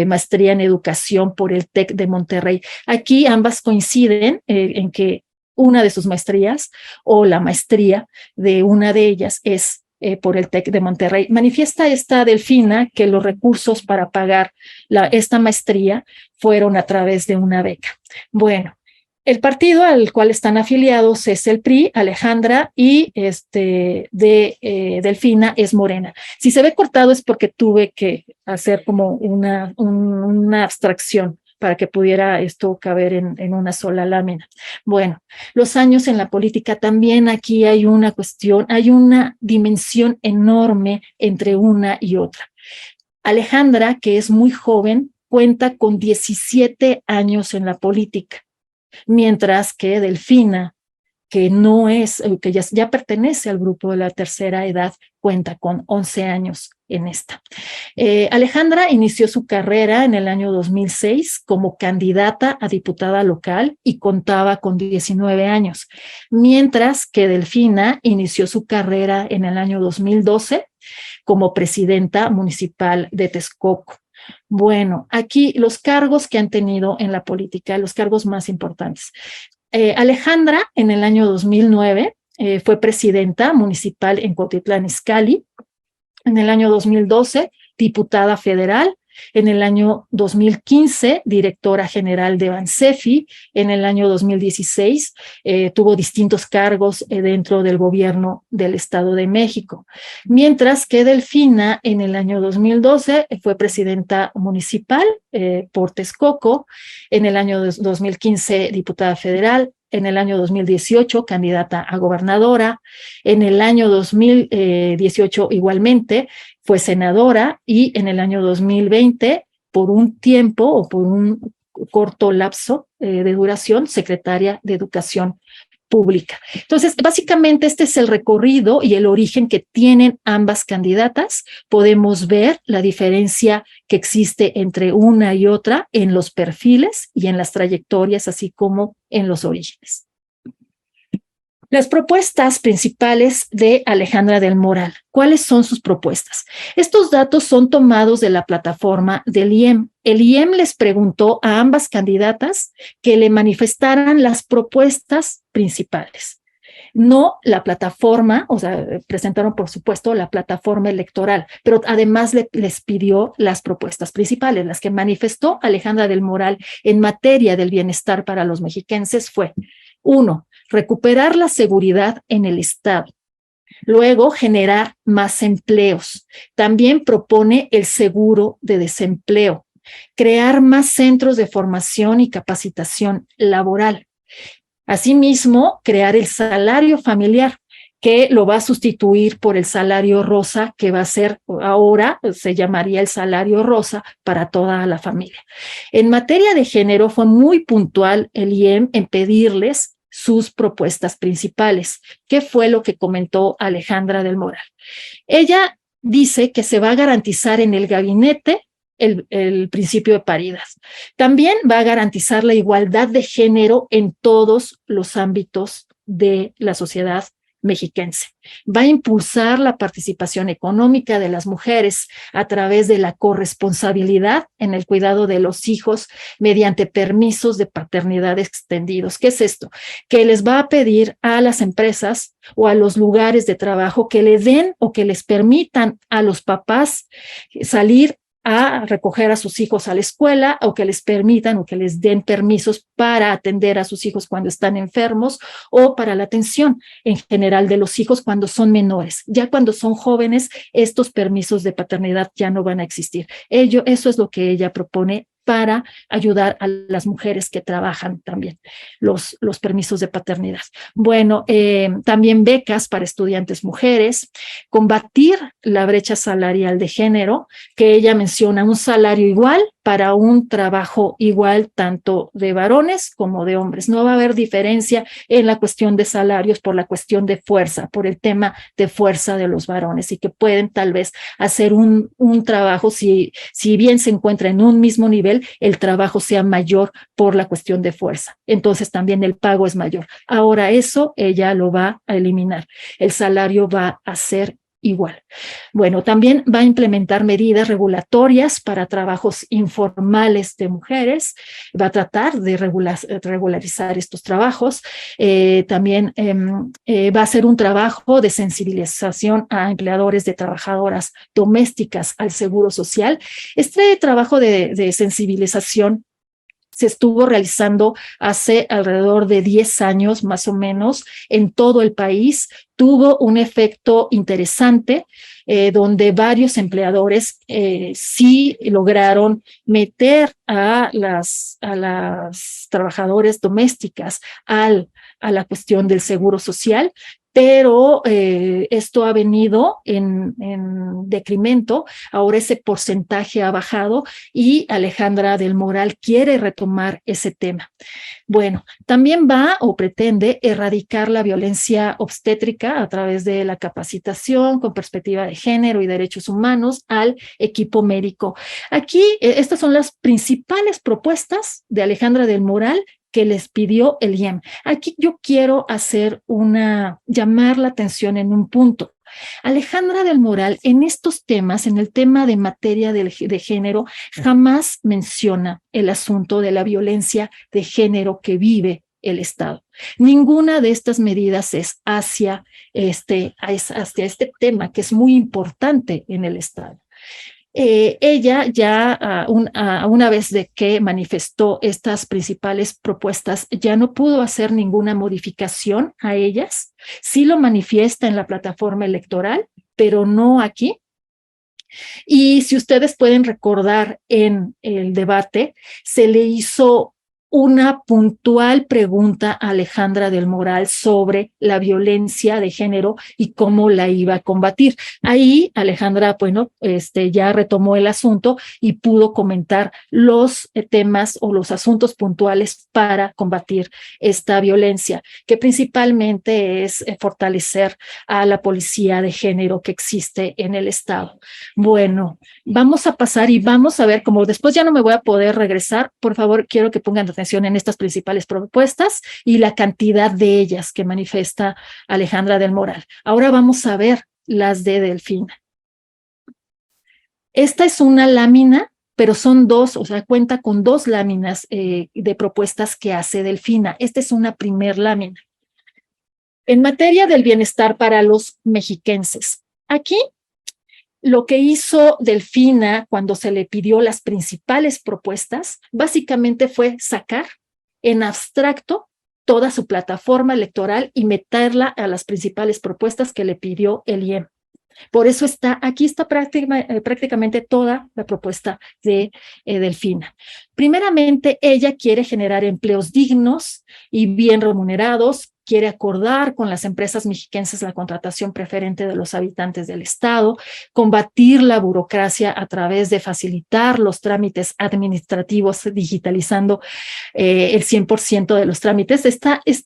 maestría en Educación por el TEC de Monterrey. Aquí ambas coinciden en que una de sus maestrías o la maestría de una de ellas es por el TEC de Monterrey. Manifiesta esta Delfina que los recursos para pagar esta maestría fueron a través de una beca. Bueno, el partido al cual están afiliados es el PRI, Alejandra, y Delfina es Morena. Si se ve cortado es porque tuve que hacer como una abstracción para que pudiera esto caber en una sola lámina. Bueno, los años en la política también, aquí hay una cuestión, hay una dimensión enorme entre una y otra. Alejandra, que es muy joven, cuenta con 17 años en la política, mientras que Delfina, que ya pertenece al grupo de la tercera edad, cuenta con 11 años en esta. Alejandra inició su carrera en el año 2006 como candidata a diputada local y contaba con 19 años, mientras que Delfina inició su carrera en el año 2012 como presidenta municipal de Texcoco. Bueno, aquí los cargos que han tenido en la política, los cargos más importantes. Alejandra en el año 2009 fue presidenta municipal en Cuautitlán Izcalli. En el año 2012, diputada federal. En el año 2015, directora general de Bansefi. En el año 2016, tuvo distintos cargos dentro del gobierno del Estado de México. Mientras que Delfina, en el año 2012, fue presidenta municipal por Texcoco. En el año 2015, diputada federal. En el año 2018, candidata a gobernadora. En el año 2018, igualmente, fue senadora, y en el año 2020, por un tiempo o por un corto lapso de duración, secretaria de Educación Pública. Entonces, básicamente este es el recorrido y el origen que tienen ambas candidatas. Podemos ver la diferencia que existe entre una y otra en los perfiles y en las trayectorias, así como en los orígenes. Las propuestas principales de Alejandra del Moral. ¿Cuáles son sus propuestas? Estos datos son tomados de la plataforma del IEM. El IEM les preguntó a ambas candidatas que le manifestaran las propuestas principales. No la plataforma, o sea, presentaron por supuesto la plataforma electoral, pero además les pidió las propuestas principales. Las que manifestó Alejandra del Moral en materia del bienestar para los mexiquenses fue: 1. Recuperar la seguridad en el Estado. Luego, generar más empleos. También propone el seguro de desempleo. Crear más centros de formación y capacitación laboral. Asimismo, crear el salario familiar, que lo va a sustituir por el salario rosa, que va a ser ahora, se llamaría el salario rosa para toda la familia. En materia de género, fue muy puntual el IEM en pedirles sus propuestas principales. ¿Qué fue lo que comentó Alejandra del Moral? Ella dice que se va a garantizar en el gabinete el principio de paridad. También va a garantizar la igualdad de género en todos los ámbitos de la sociedad mexiquense. Va a impulsar la participación económica de las mujeres a través de la corresponsabilidad en el cuidado de los hijos mediante permisos de paternidad extendidos. ¿Qué es esto? Que les va a pedir a las empresas o a los lugares de trabajo que le den o que les permitan a los papás salir a recoger a sus hijos a la escuela, o que les permitan o que les den permisos para atender a sus hijos cuando están enfermos, o para la atención en general de los hijos cuando son menores. Ya cuando son jóvenes, estos permisos de paternidad ya no van a existir. Eso es lo que ella propone para ayudar a las mujeres que trabajan también, los permisos de paternidad. Bueno, también becas para estudiantes mujeres, combatir la brecha salarial de género, que ella menciona un salario igual para un trabajo igual, tanto de varones como de hombres. No va a haber diferencia en la cuestión de salarios por la cuestión de fuerza, por el tema de fuerza de los varones, y que pueden tal vez hacer un trabajo, si bien se encuentra en un mismo nivel, el trabajo sea mayor por la cuestión de fuerza. Entonces también el pago es mayor. Ahora eso ella lo va a eliminar. El salario va a ser igual. Bueno, también va a implementar medidas regulatorias para trabajos informales de mujeres, va a tratar de regularizar estos trabajos. También va a hacer un trabajo de sensibilización a empleadores de trabajadoras domésticas al seguro social. Este trabajo de sensibilización se estuvo realizando hace alrededor de 10 años más o menos en todo el país. Tuvo un efecto interesante donde varios empleadores sí lograron meter a las trabajadoras domésticas a la cuestión del seguro social, pero esto ha venido en decremento. Ahora ese porcentaje ha bajado y Alejandra del Moral quiere retomar ese tema. Bueno, también va o pretende erradicar la violencia obstétrica a través de la capacitación con perspectiva de género y derechos humanos al equipo médico. Aquí estas son las principales propuestas de Alejandra del Moral que les pidió el IEM. Aquí yo quiero llamar la atención en un punto. Alejandra del Moral en estos temas, en el tema de materia de género, jamás menciona el asunto de la violencia de género que vive el Estado. Ninguna de estas medidas es hacia este tema que es muy importante en el Estado. Ella ya una vez de que manifestó estas principales propuestas, ya no pudo hacer ninguna modificación a ellas. Sí lo manifiesta en la plataforma electoral, pero no aquí. Y si ustedes pueden recordar en el debate, se le hizo una puntual pregunta a Alejandra del Moral sobre la violencia de género y cómo la iba a combatir. Ahí Alejandra, bueno, ya retomó el asunto y pudo comentar los temas o los asuntos puntuales para combatir esta violencia, que principalmente es fortalecer a la policía de género que existe en el Estado. Bueno, vamos a pasar y vamos a ver, como después ya no me voy a poder regresar, por favor, quiero que pongan atención en estas principales propuestas y la cantidad de ellas que manifiesta Alejandra del Moral. Ahora vamos a ver las de Delfina. Esta es una lámina, pero son dos, o sea, cuenta con dos láminas de propuestas que hace Delfina. Esta es una primer lámina. En materia del bienestar para los mexiquenses, aquí lo que hizo Delfina cuando se le pidió las principales propuestas, básicamente fue sacar en abstracto toda su plataforma electoral y meterla a las principales propuestas que le pidió el IEM. Por eso aquí está prácticamente toda la propuesta de Delfina. Primeramente, ella quiere generar empleos dignos y bien remunerados, quiere acordar con las empresas mexiquenses la contratación preferente de los habitantes del Estado, combatir la burocracia a través de facilitar los trámites administrativos, digitalizando el 100% de los trámites.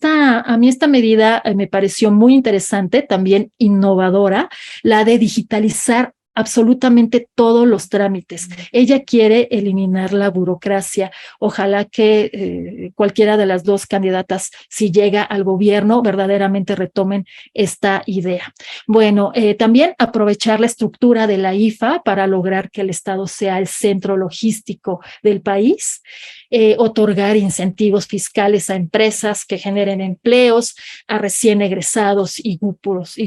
A mí esta medida me pareció muy interesante, también innovadora, la de digitalizar absolutamente todos los trámites. Ella quiere eliminar la burocracia. Ojalá que cualquiera de las dos candidatas, si llega al gobierno, verdaderamente retomen esta idea. Bueno, también aprovechar la estructura de la IFA para lograr que el Estado sea el centro logístico del país, otorgar incentivos fiscales a empresas que generen empleos, a recién egresados y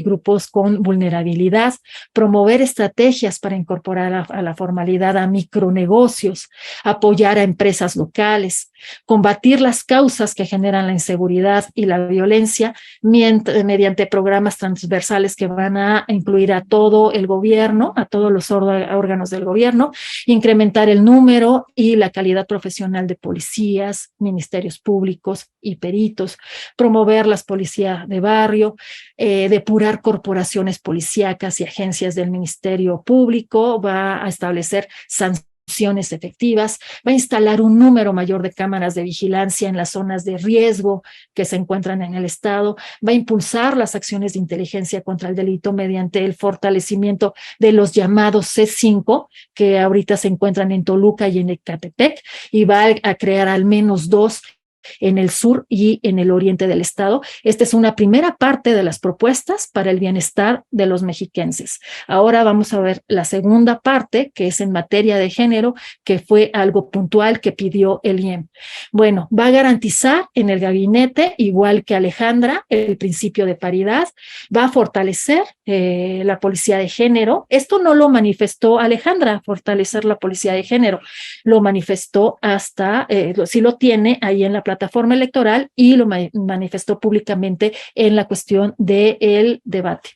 grupos con vulnerabilidad, promover estrategias para incorporar a la formalidad a micronegocios, apoyar a empresas locales, combatir las causas que generan la inseguridad y la violencia mediante programas transversales que van a incluir a todo el gobierno, a todos los órganos del gobierno, incrementar el número y la calidad profesional de policías, ministerios públicos y peritos, promover las policías de barrio, depurar corporaciones policíacas y agencias del Ministerio Público, va a establecer sanciones efectivas, va a instalar un número mayor de cámaras de vigilancia en las zonas de riesgo que se encuentran en el Estado, va a impulsar las acciones de inteligencia contra el delito mediante el fortalecimiento de los llamados C5, que ahorita se encuentran en Toluca y en Ecatepec, y va a crear al menos 2 en el sur y en el oriente del estado. Esta es una primera parte de las propuestas para el bienestar de los mexiquenses. Ahora vamos a ver la segunda parte, que es en materia de género, que fue algo puntual que pidió el IEM. Bueno, va a garantizar en el gabinete, igual que Alejandra, el principio de paridad, va a fortalecer la policía de género. Esto no lo manifestó Alejandra, fortalecer la policía de género, lo manifestó sí lo tiene ahí en la plataforma electoral y lo manifestó públicamente en la cuestión del debate.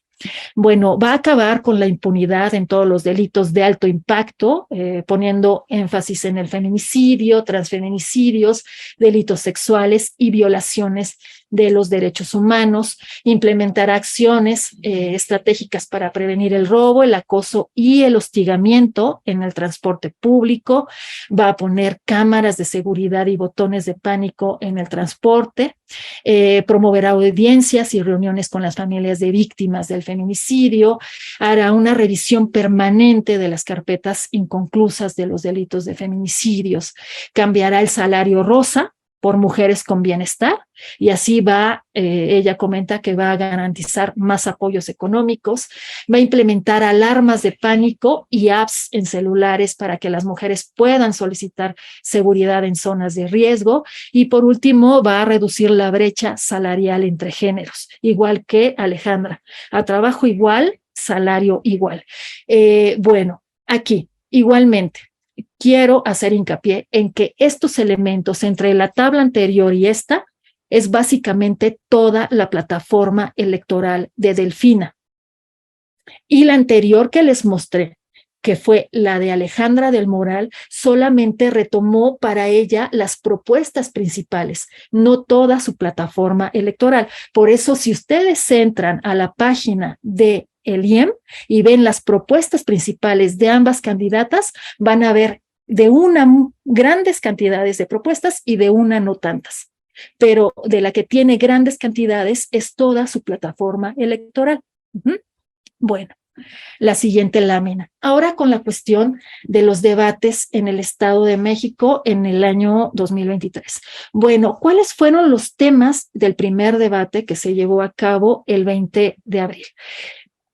Bueno, va a acabar con la impunidad en todos los delitos de alto impacto, poniendo énfasis en el feminicidio, transfeminicidios, delitos sexuales y violaciones de los derechos humanos, implementará acciones estratégicas para prevenir el robo, el acoso y el hostigamiento en el transporte público, va a poner cámaras de seguridad y botones de pánico en el transporte, promoverá audiencias y reuniones con las familias de víctimas del feminicidio, hará una revisión permanente de las carpetas inconclusas de los delitos de feminicidios, cambiará el salario rosa por mujeres con bienestar, y así ella comenta que va a garantizar más apoyos económicos, va a implementar alarmas de pánico y apps en celulares para que las mujeres puedan solicitar seguridad en zonas de riesgo, y por último va a reducir la brecha salarial entre géneros, igual que Alejandra, a trabajo igual, salario igual. Bueno, aquí igualmente quiero hacer hincapié en que estos elementos entre la tabla anterior y esta es básicamente toda la plataforma electoral de Delfina. Y la anterior que les mostré, que fue la de Alejandra del Moral, solamente retomó para ella las propuestas principales, no toda su plataforma electoral. Por eso, si ustedes entran a la página de el IEM y ven las propuestas principales de ambas candidatas, van a ver de una grandes cantidades de propuestas y de una no tantas, pero de la que tiene grandes cantidades es toda su plataforma electoral. Bueno, la siguiente lámina. Ahora con la cuestión de los debates en el Estado de México en el año 2023. Bueno, ¿cuáles fueron los temas del primer debate que se llevó a cabo el 20 de abril?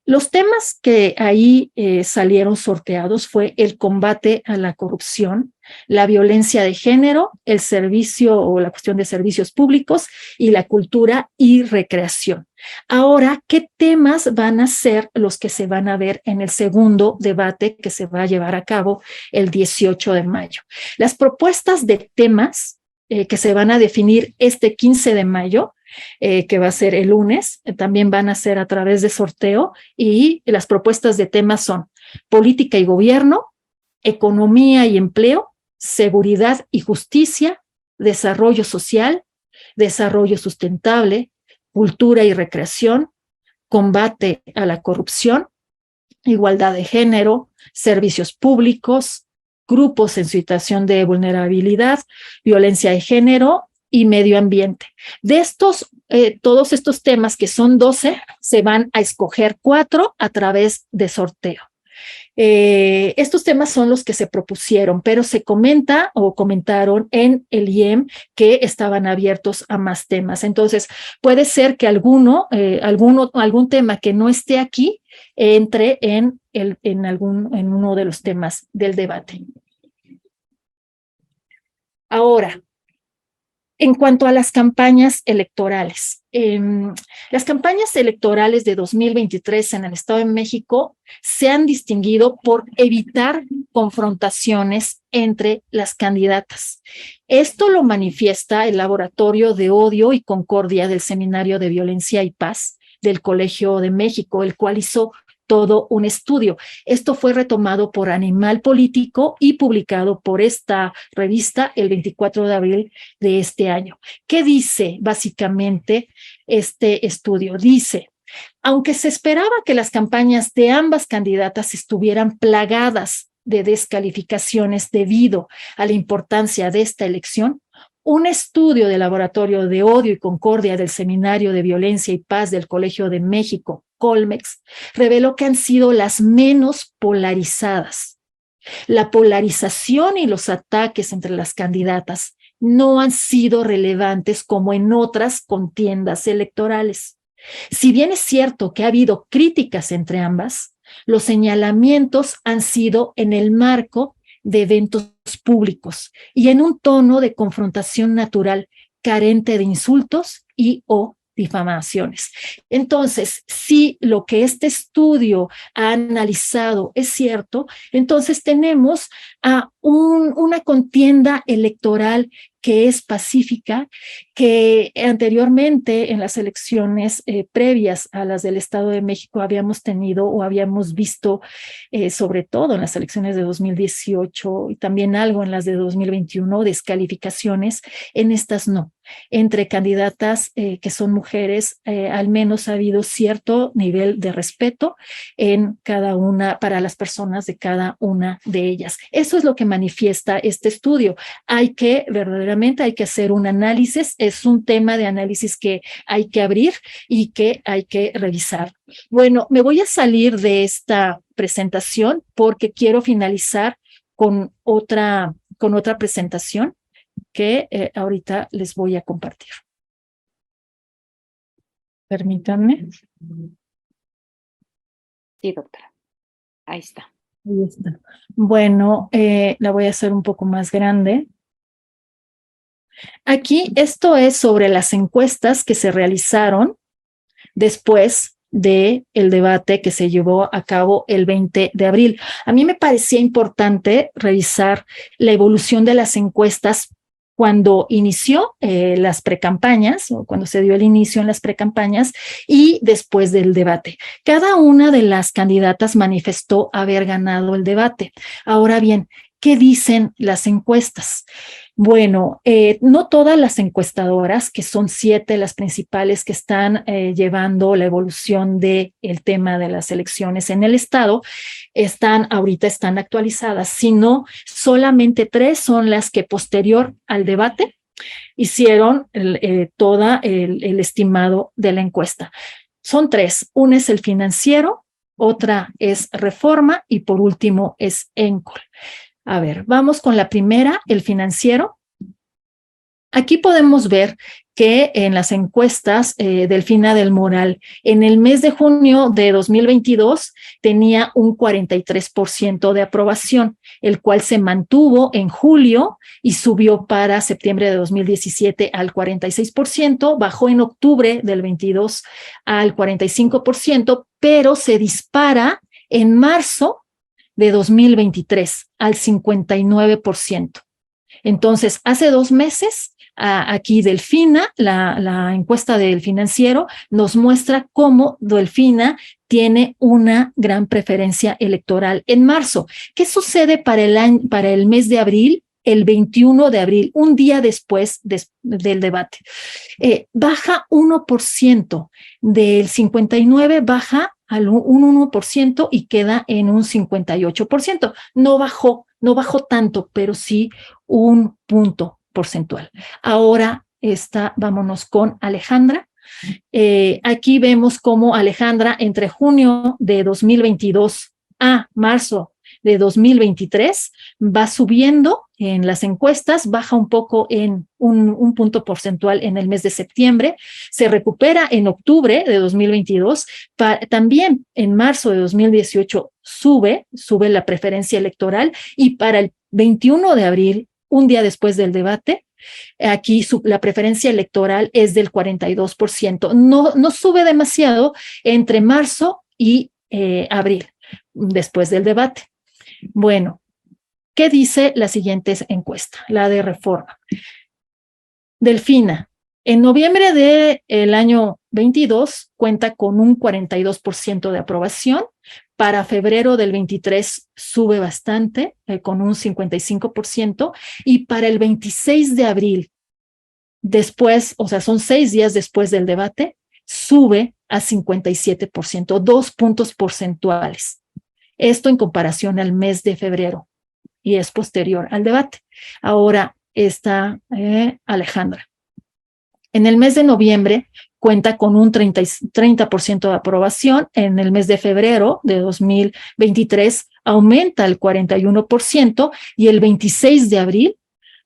Los temas que ahí salieron sorteados fue el combate a la corrupción, la violencia de género, el servicio o la cuestión de servicios públicos y la cultura y recreación. Ahora, ¿qué temas van a ser los que se van a ver en el segundo debate que se va a llevar a cabo el 18 de mayo? Las propuestas de temas que se van a definir este 15 de mayo, que va a ser el lunes, también van a ser a través de sorteo, y las propuestas de temas son política y gobierno, economía y empleo, seguridad y justicia, desarrollo social, desarrollo sustentable, cultura y recreación, combate a la corrupción, igualdad de género, servicios públicos, grupos en situación de vulnerabilidad, violencia de género y medio ambiente. De estos, todos estos temas, que son 12, se van a escoger 4 a través de sorteo. Estos temas son los que se propusieron, pero se comenta o comentaron en el IEM que estaban abiertos a más temas. Entonces, puede ser que algún tema que no esté aquí entre en uno de los temas del debate. Ahora, en cuanto a las campañas electorales, las campañas electorales de 2023 en el Estado de México se han distinguido por evitar confrontaciones entre las candidatas. Esto lo manifiesta el Laboratorio de Odio y Concordia del Seminario de Violencia y Paz del Colegio de México, el cual hizo todo un estudio. Esto fue retomado por Animal Político y publicado por esta revista el 24 de abril de este año. ¿Qué dice básicamente este estudio? Dice, aunque se esperaba que las campañas de ambas candidatas estuvieran plagadas de descalificaciones debido a la importancia de esta elección, un estudio del Laboratorio de Odio y Concordia del Seminario de Violencia y Paz del Colegio de México, Colmex, reveló que han sido las menos polarizadas. La polarización y los ataques entre las candidatas no han sido relevantes como en otras contiendas electorales. Si bien es cierto que ha habido críticas entre ambas, los señalamientos han sido en el marco de eventos públicos y en un tono de confrontación natural carente de insultos y o difamaciones. Entonces, si lo que este estudio ha analizado es cierto, entonces tenemos a una contienda electoral que es pacífica, que anteriormente en las elecciones previas a las del Estado de México habíamos tenido o habíamos visto, sobre todo en las elecciones de 2018 y también algo en las de 2021, descalificaciones. En estas no. Entre candidatas que son mujeres, al menos ha habido cierto nivel de respeto en cada una, para las personas de cada una de ellas. Eso es lo que manifiesta este estudio. Verdaderamente hay que hacer un análisis, es un tema de análisis que hay que abrir y que hay que revisar. Bueno, me voy a salir de esta presentación porque quiero finalizar con otra presentación que ahorita les voy a compartir. Permítanme. Sí, doctora. Ahí está. Ahí está. Bueno, la voy a hacer un poco más grande. Aquí esto es sobre las encuestas que se realizaron después del debate que se llevó a cabo el 20 de abril. A mí me parecía importante revisar la evolución de las encuestas cuando inició las precampañas, o cuando se dio el inicio en las precampañas, y después del debate. Cada una de las candidatas manifestó haber ganado el debate. Ahora bien, ¿qué dicen las encuestas? Bueno, no todas las encuestadoras, que son 7 las principales que están llevando la evolución del tema de las elecciones en el estado, ahorita están actualizadas, sino solamente 3 son las que posterior al debate hicieron todo el estimado de la encuesta. Son 3, una es El Financiero, otra es Reforma y por último es ENCOL. A ver, vamos con la primera, El Financiero. Aquí podemos ver que en las encuestas Delfina del Moral, en el mes de junio de 2022 tenía un 43% de aprobación, el cual se mantuvo en julio y subió para septiembre de 2017 al 46%, bajó en octubre del 22 al 45%, pero se dispara en marzo de 2023 al 59%. Entonces, hace 2 meses, aquí Delfina, la encuesta del Financiero, nos muestra cómo Delfina tiene una gran preferencia electoral en marzo. ¿Qué sucede para el mes de abril? El 21 de abril, un día después del debate. Baja 1%, del 59 baja un 1% y queda en un 58%. No bajó tanto, pero sí un punto porcentual. Ahora vámonos con Alejandra. Aquí vemos cómo Alejandra entre junio de 2022 a marzo de 2023, va subiendo en las encuestas, baja un poco en un punto porcentual en el mes de septiembre, se recupera en octubre de 2022, también en marzo de 2018 sube la preferencia electoral, y para el 21 de abril, un día después del debate, aquí la preferencia electoral es del 42%. No sube demasiado entre marzo y abril, después del debate. Bueno, ¿qué dice la siguiente encuesta? La de Reforma. Delfina, en noviembre del año 22 cuenta con un 42% de aprobación. Para febrero del 23 sube bastante, con un 55%, y para el 26 de abril, después, o sea, son 6 días después del debate, sube a 57%, 2 puntos porcentuales. Esto en comparación al mes de febrero, y es posterior al debate. Ahora está Alejandra. En el mes de noviembre cuenta con un 30% de aprobación. En el mes de febrero de 2023 aumenta el 41%, y el 26 de abril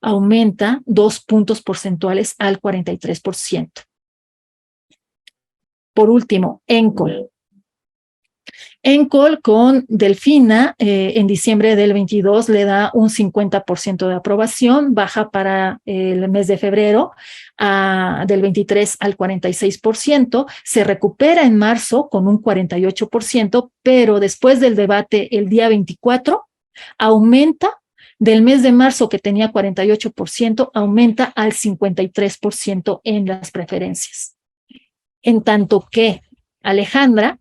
aumenta 2 puntos porcentuales al 43%. Por último, ENCOL. ENCOL con Delfina, en diciembre del 22 le da un 50% de aprobación, baja para el mes de febrero del 23 al 46%, se recupera en marzo con un 48%, pero después del debate el día 24 aumenta. Del mes de marzo, que tenía 48%, aumenta al 53% en las preferencias. En tanto que Alejandra,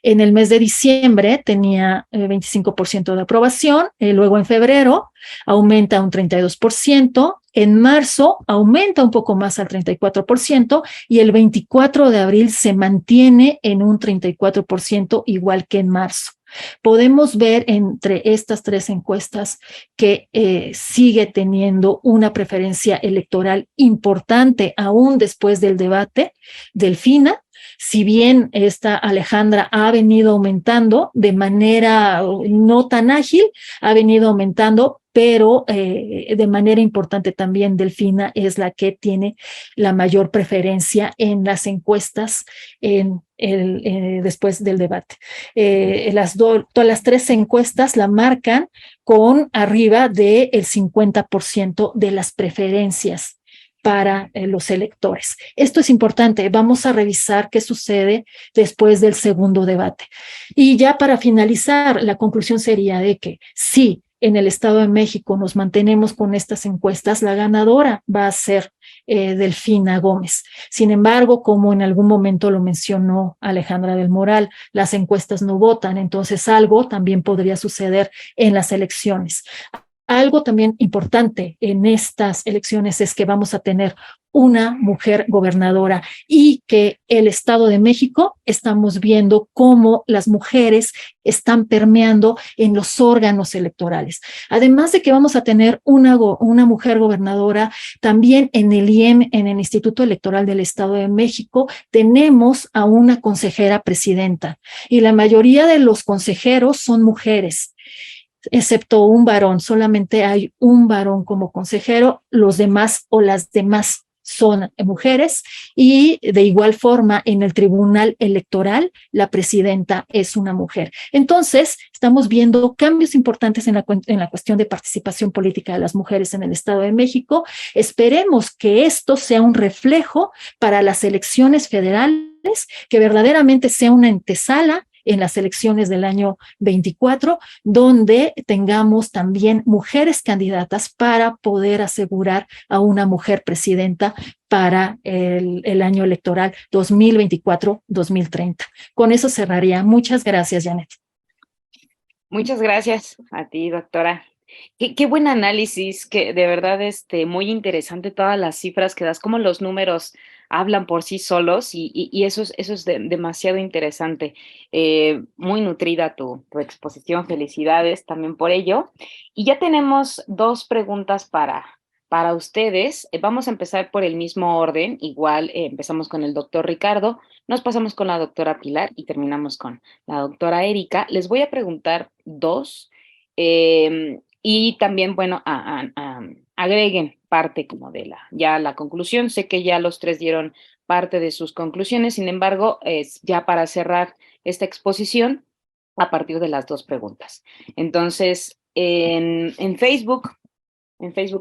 en el mes de diciembre tenía 25% de aprobación, luego en febrero aumenta un 32%, en marzo aumenta un poco más al 34%, y el 24 de abril se mantiene en un 34%, igual que en marzo. Podemos ver entre estas 3 encuestas que sigue teniendo una preferencia electoral importante aún después del debate. Delfina, si bien esta Alejandra ha venido aumentando de manera no tan ágil, ha venido aumentando, pero de manera importante también Delfina es la que tiene la mayor preferencia en las encuestas después del debate. Todas las 3 encuestas la marcan con arriba del 50% de las preferencias para los electores. Esto es importante. Vamos a revisar qué sucede después del segundo debate. Y ya para finalizar, la conclusión sería de que sí, en el Estado de México nos mantenemos con estas encuestas, la ganadora va a ser Delfina Gómez. Sin embargo, como en algún momento lo mencionó Alejandra del Moral, las encuestas no votan, entonces algo también podría suceder en las elecciones. Algo también importante en estas elecciones es que vamos a tener una mujer gobernadora, y que el Estado de México estamos viendo cómo las mujeres están permeando en los órganos electorales. Además de que vamos a tener una mujer gobernadora, también en el IEM, en el Instituto Electoral del Estado de México, tenemos a una consejera presidenta, y la mayoría de los consejeros son mujeres, excepto un varón. Solamente hay un varón como consejero, los demás o las demás son mujeres, y de igual forma en el Tribunal Electoral la presidenta es una mujer. Entonces estamos viendo cambios importantes en la cuestión de participación política de las mujeres en el Estado de México. Esperemos que esto sea un reflejo para las elecciones federales, que verdaderamente sea una antesala en las elecciones del año 24, donde tengamos también mujeres candidatas para poder asegurar a una mujer presidenta para el año electoral 2024-2030. Con eso cerraría. Muchas gracias, Janet. Muchas gracias a ti, doctora. Qué buen análisis, que de verdad muy interesante todas las cifras que das, cómo los números hablan por sí solos, y eso es demasiado interesante. Muy nutrida tu exposición, felicidades también por ello. Y ya tenemos 2 preguntas para para ustedes. Vamos a empezar por el mismo orden, igual empezamos con el doctor Ricardo, nos pasamos con la doctora Pilar y terminamos con la doctora Erika. Les voy a preguntar dos y también, bueno, agreguen parte como de la conclusión. Sé que ya los tres dieron parte de sus conclusiones, sin embargo, es ya para cerrar esta exposición a partir de las dos preguntas. Entonces, en Facebook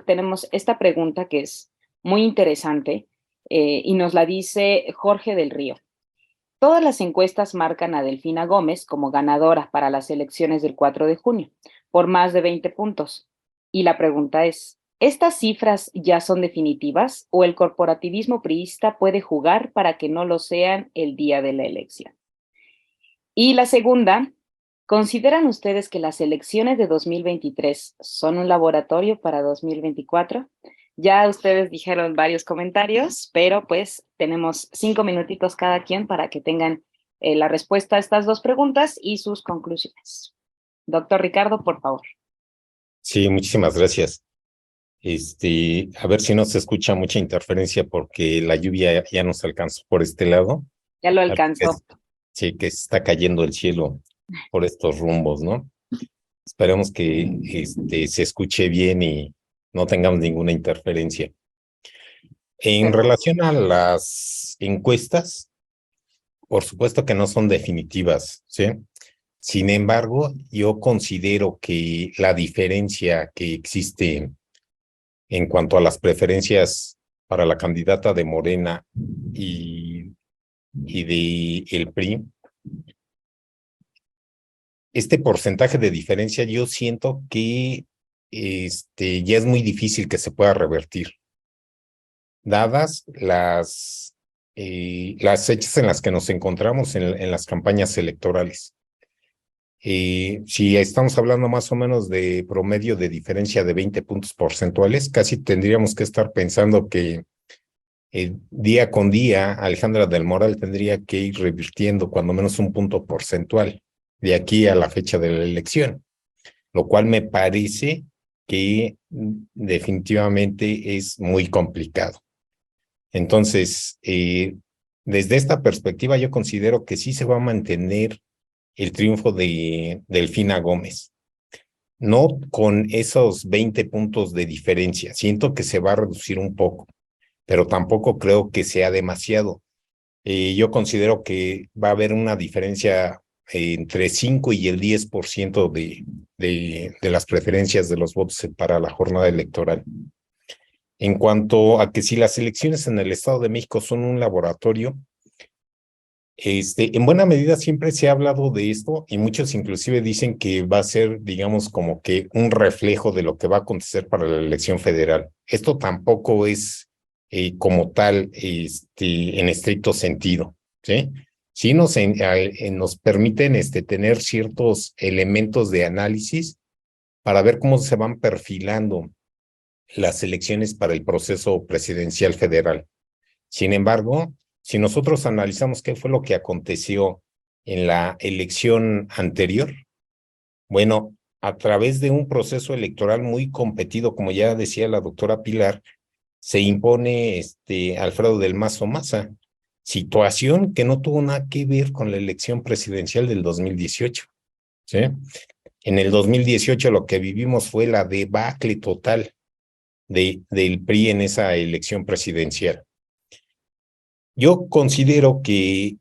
tenemos esta pregunta que es muy interesante y nos la dice Jorge del Río. Todas las encuestas marcan a Delfina Gómez como ganadora para las elecciones del 4 de junio, por más de 20 puntos. Y la pregunta es, ¿estas cifras ya son definitivas o el corporativismo priista puede jugar para que no lo sean el día de la elección? Y la segunda, ¿consideran ustedes que las elecciones de 2023 son un laboratorio para 2024? Ya ustedes dijeron varios comentarios, pero pues tenemos 5 minutitos cada quien para que tengan la respuesta a estas dos preguntas y sus conclusiones. Doctor Ricardo, por favor. Sí, muchísimas gracias. A ver si no se escucha mucha interferencia porque la lluvia ya nos alcanzó por este lado. Ya lo alcanzó. Sí, que está cayendo el cielo por estos rumbos, ¿no? Esperemos que se escuche bien y no tengamos ninguna interferencia. En relación a las encuestas, por supuesto que no son definitivas, ¿sí? Sin embargo, yo considero que la diferencia que existe en cuanto a las preferencias para la candidata de Morena y de el PRI, este porcentaje de diferencia yo siento que ya es muy difícil que se pueda revertir, dadas las fechas en las que nos encontramos en las campañas electorales. Si estamos hablando más o menos de promedio de diferencia de 20 puntos porcentuales, casi tendríamos que estar pensando que día con día Alejandra del Moral tendría que ir revirtiendo cuando menos un punto porcentual de aquí a la fecha de la elección, lo cual me parece que definitivamente es muy complicado. Entonces, desde esta perspectiva yo considero que sí se va a mantener el triunfo de Delfina Gómez. No con esos 20 puntos de diferencia. Siento que se va a reducir un poco, pero tampoco creo que sea demasiado. Yo considero que va a haber una diferencia entre 5 y el 10% de las preferencias de los votos para la jornada electoral. En cuanto a que si las elecciones en el Estado de México son un laboratorio, en buena medida siempre se ha hablado de esto y muchos inclusive dicen que va a ser, digamos, como que un reflejo de lo que va a acontecer para la elección federal. Esto tampoco es como tal en estricto sentido, ¿sí? Sí nos permiten tener ciertos elementos de análisis para ver cómo se van perfilando las elecciones para el proceso presidencial federal. Sin embargo, si nosotros analizamos qué fue lo que aconteció en la elección anterior, bueno, a través de un proceso electoral muy competido, como ya decía la doctora Pilar, se impone Alfredo del Mazo Maza, situación que no tuvo nada que ver con la elección presidencial del 2018, ¿sí? En el 2018 lo que vivimos fue la debacle total del PRI en esa elección presidencial. Yo considero que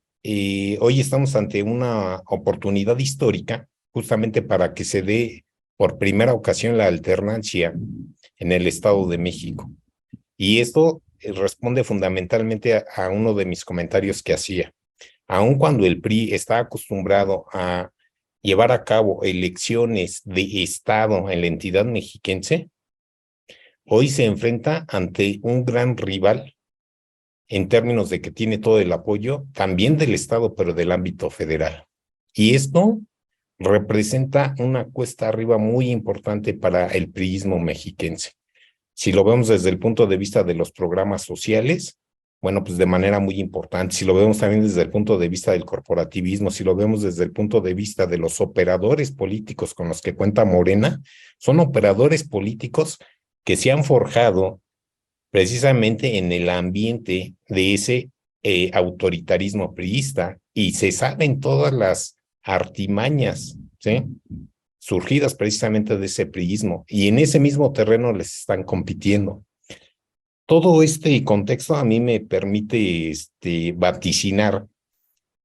hoy estamos ante una oportunidad histórica justamente para que se dé por primera ocasión la alternancia en el Estado de México. Y esto responde fundamentalmente a uno de mis comentarios que hacía. Aun cuando el PRI está acostumbrado a llevar a cabo elecciones de Estado en la entidad mexiquense, hoy se enfrenta ante un gran rival en términos de que tiene todo el apoyo también del Estado, pero del ámbito federal. Y esto representa una cuesta arriba muy importante para el priismo mexiquense. Si lo vemos desde el punto de vista de los programas sociales, bueno, pues de manera muy importante. Si lo vemos también desde el punto de vista del corporativismo, si lo vemos desde el punto de vista de los operadores políticos con los que cuenta Morena, son operadores políticos que se han forjado precisamente en el ambiente de ese autoritarismo priista, y se saben todas las artimañas, ¿sí?, surgidas precisamente de ese priismo, y en ese mismo terreno les están compitiendo. Todo este contexto a mí me permite vaticinar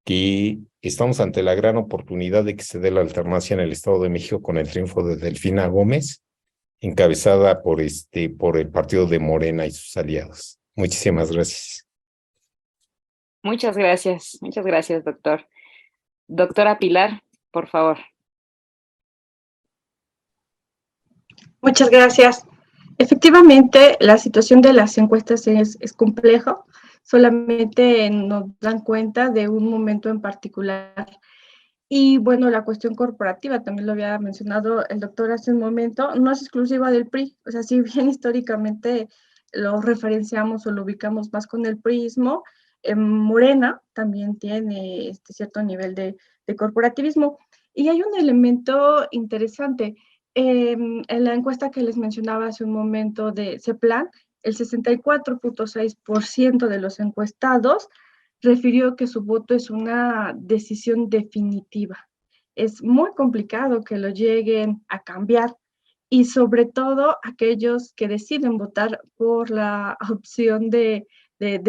que estamos ante la gran oportunidad de que se dé la alternancia en el Estado de México con el triunfo de Delfina Gómez, encabezada por el partido de Morena y sus aliados. Muchísimas gracias. Muchas gracias, doctor. Doctora Pilar, por favor. Muchas gracias. Efectivamente, la situación de las encuestas es complejo. Solamente nos dan cuenta de un momento en particular. Y bueno, la cuestión corporativa, también lo había mencionado el doctor hace un momento, no es exclusiva del PRI. O sea, si bien históricamente lo referenciamos o lo ubicamos más con el priismo, Morena también tiene cierto nivel de corporativismo. Y hay un elemento interesante. En la encuesta que les mencionaba hace un momento de CEPLAN, el 64.6% de los encuestados refirió que su voto es una decisión definitiva. Es muy complicado que lo lleguen a cambiar, y sobre todo aquellos que deciden votar por la opción de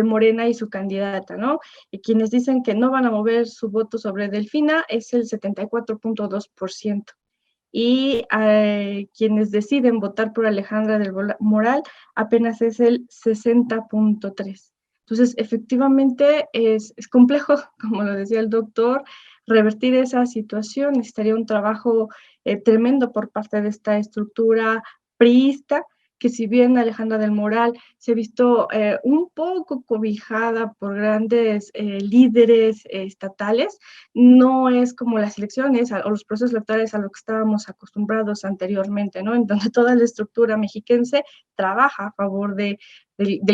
Morena y su candidata, ¿no? Y quienes dicen que no van a mover su voto sobre Delfina es el 74.2%. Y quienes deciden votar por Alejandra del Moral apenas es el 60.3%. Entonces, efectivamente es complejo, como lo decía el doctor, revertir esa situación. Necesitaría un trabajo tremendo por parte de esta estructura priista, que si bien Alejandra del Moral se ha visto un poco cobijada por grandes líderes estatales, no es como las elecciones o los procesos electorales a lo que estábamos acostumbrados anteriormente, ¿no? En donde toda la estructura mexiquense trabaja a favor del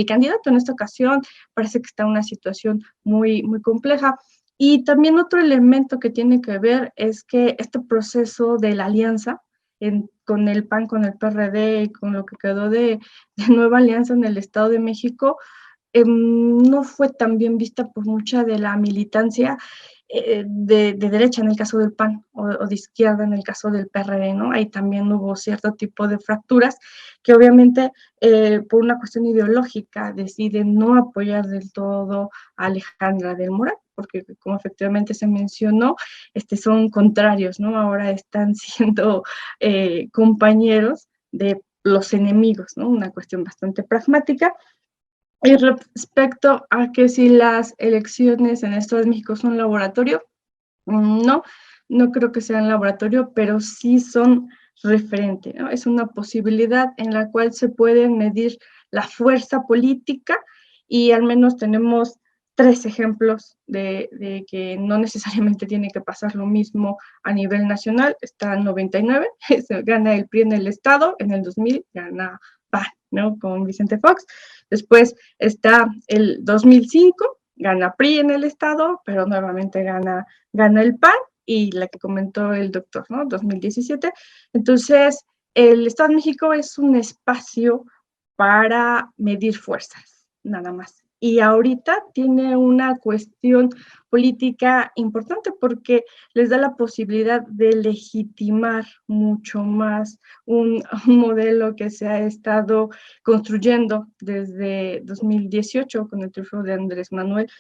candidato. En esta ocasión parece que está en una situación muy, muy compleja. Y también otro elemento que tiene que ver es que este proceso de la alianza con el PAN, con el PRD y con lo que quedó de nueva alianza en el Estado de México, no fue tan bien vista por mucha de la militancia de derecha en el caso del PAN o de izquierda en el caso del PRD, ¿no? Ahí también hubo cierto tipo de fracturas que obviamente por una cuestión ideológica deciden no apoyar del todo a Alejandra del Moral, porque como efectivamente se mencionó, son contrarios, ¿no? Ahora están siendo compañeros de los enemigos, ¿no? Una cuestión bastante pragmática. Y respecto a que si las elecciones en el Estado de México son laboratorio, no creo que sean laboratorio, pero sí son referente, ¿no? Es una posibilidad en la cual se puede medir la fuerza política, y al menos tenemos 3 ejemplos de que no necesariamente tiene que pasar lo mismo a nivel nacional. Está en 99, gana el PRI en el Estado, en el 2000 gana PAN, ¿no? Con Vicente Fox. Después está el 2005, gana PRI en el Estado, pero nuevamente gana el PAN, y la que comentó el doctor, ¿no? 2017. Entonces, el Estado de México es un espacio para medir fuerzas, nada más. Y ahorita tiene una cuestión política importante porque les da la posibilidad de legitimar mucho más un modelo que se ha estado construyendo desde 2018 con el triunfo de Andrés Manuel,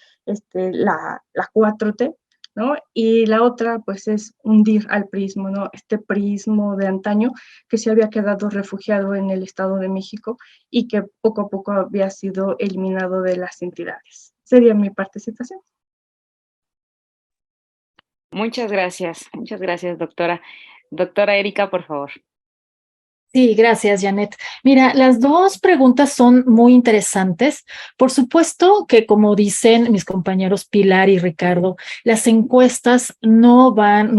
la 4T, ¿no? Y la otra, pues, es hundir al priismo, ¿no? Este priismo de antaño que se había quedado refugiado en el Estado de México y que poco a poco había sido eliminado de las entidades. Sería mi participación. Muchas gracias, doctora. Doctora Erika, por favor. Sí, gracias, Janet. Mira, las dos preguntas son muy interesantes. Por supuesto que, como dicen mis compañeros Pilar y Ricardo, las encuestas no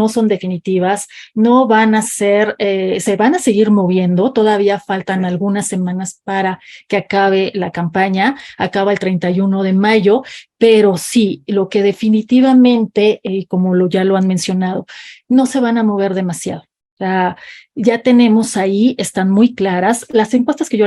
son definitivas, no van a ser, se van a seguir moviendo. Todavía faltan algunas semanas para que acabe la campaña. Acaba el 31 de mayo, pero sí, lo que definitivamente, como ya lo han mencionado, no se van a mover demasiado. Ya tenemos ahí, están muy claras. Las encuestas que yo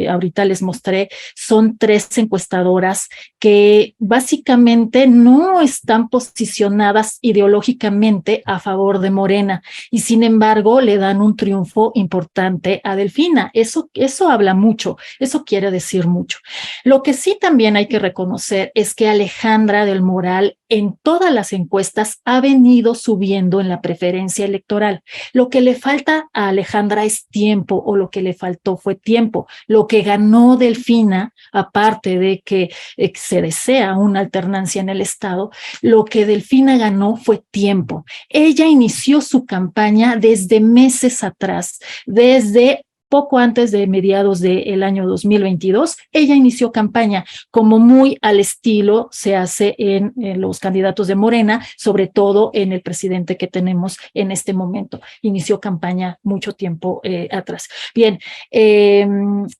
ahorita les mostré son 3 encuestadoras que básicamente no están posicionadas ideológicamente a favor de Morena y sin embargo le dan un triunfo importante a Delfina. Eso habla mucho, eso quiere decir mucho. Lo que sí también hay que reconocer es que Alejandra del Moral en todas las encuestas ha venido subiendo en la preferencia electoral. Lo que le falta a Alejandra es tiempo, o lo que le faltó fue tiempo. Lo que ganó Delfina, aparte de que se desea una alternancia en el Estado, lo que Delfina ganó fue tiempo. Ella inició su campaña desde meses atrás, desde poco antes de mediados del año 2022, ella inició campaña como muy al estilo se hace en los candidatos de Morena, sobre todo en el presidente que tenemos en este momento. Inició campaña mucho tiempo atrás. Bien,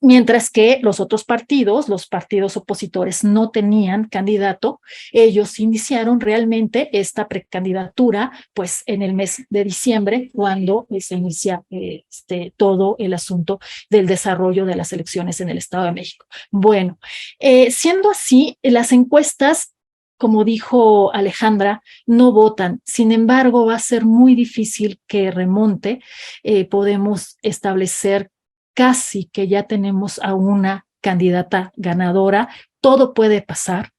mientras que los otros partidos, los partidos opositores no tenían candidato, ellos iniciaron realmente esta precandidatura pues en el mes de diciembre, cuando se inicia todo el asunto del desarrollo de las elecciones en el Estado de México. Bueno, siendo así, las encuestas, como dijo Alejandra, no votan. Sin embargo, va a ser muy difícil que remonte. Podemos establecer casi que ya tenemos a una candidata ganadora. Todo puede pasar.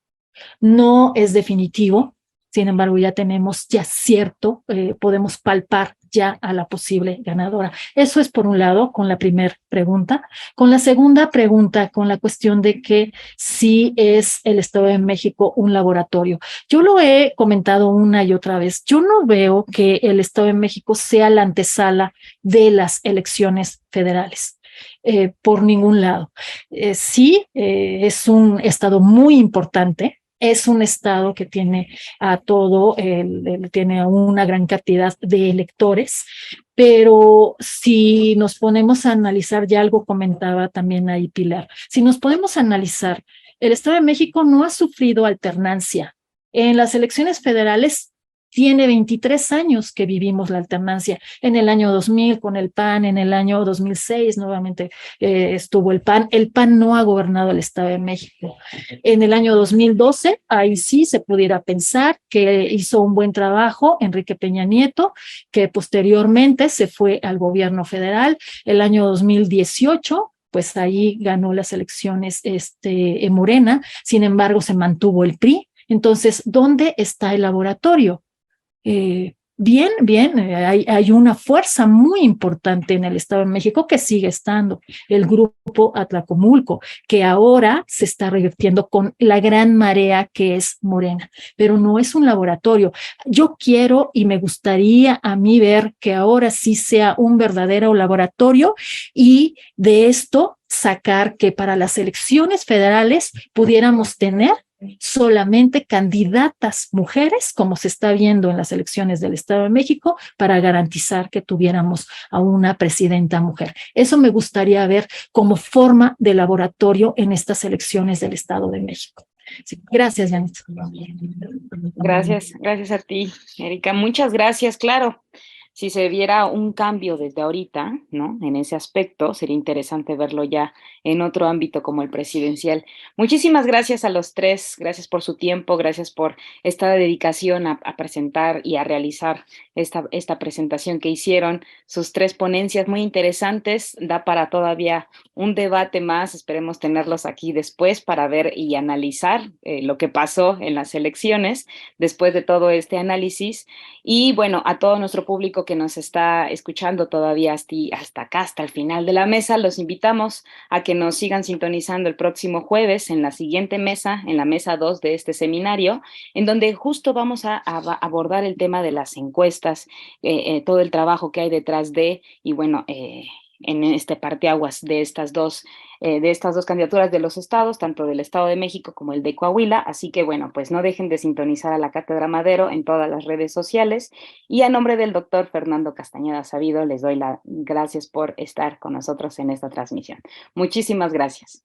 No es definitivo. Sin embargo, ya tenemos cierto, podemos palpar ya a la posible ganadora. Eso es por un lado, con la primera pregunta. Con la segunda pregunta, con la cuestión de que sí es el Estado de México un laboratorio. Yo lo he comentado una y otra vez. Yo no veo que el Estado de México sea la antesala de las elecciones federales. Por ningún lado. Sí, es un estado muy importante. Es un estado que tiene tiene una gran cantidad de electores, pero si nos ponemos a analizar, ya algo comentaba también ahí Pilar, si nos podemos analizar, el Estado de México no ha sufrido alternancia. En las elecciones federales tiene 23 años que vivimos la alternancia. En el año 2000 con el PAN, en el año 2006 nuevamente estuvo el PAN. El PAN no ha gobernado el Estado de México. En el año 2012, ahí sí se pudiera pensar que hizo un buen trabajo Enrique Peña Nieto, que posteriormente se fue al gobierno federal. El año 2018, pues ahí ganó las elecciones Morena, sin embargo se mantuvo el PRI. Entonces, ¿dónde está el laboratorio? Bien, hay una fuerza muy importante en el Estado de México que sigue estando, el grupo Atlacomulco, que ahora se está revirtiendo con la gran marea que es Morena, pero no es un laboratorio. Yo quiero y me gustaría a mí ver que ahora sí sea un verdadero laboratorio y de esto sacar que para las elecciones federales pudiéramos tener solamente candidatas mujeres, como se está viendo en las elecciones del Estado de México, para garantizar que tuviéramos a una presidenta mujer. Eso me gustaría ver como forma de laboratorio en estas elecciones del Estado de México. Sí, gracias, Janet. Gracias a ti, Erika. Muchas gracias. Claro, si se viera un cambio desde ahorita, ¿no? En ese aspecto, sería interesante verlo ya en otro ámbito como el presidencial. Muchísimas gracias a los tres, gracias por su tiempo, gracias por esta dedicación a presentar y a realizar esta presentación que hicieron, sus 3 ponencias muy interesantes, da para todavía un debate más, esperemos tenerlos aquí después para ver y analizar lo que pasó en las elecciones después de todo este análisis. Y bueno, a todo nuestro público que nos está escuchando todavía hasta acá, hasta el final de la mesa, los invitamos a que nos sigan sintonizando el próximo jueves en la siguiente mesa, en la mesa 2 de este seminario, en donde justo vamos a abordar el tema de las encuestas, todo el trabajo que hay detrás de, y bueno, en este parteaguas de estas dos candidaturas de los estados, tanto del Estado de México como el de Coahuila. Así que bueno, pues no dejen de sintonizar a la Cátedra Madero en todas las redes sociales. Y a nombre del doctor Fernando Castañeda Sabido, les doy las gracias por estar con nosotros en esta transmisión. Muchísimas gracias.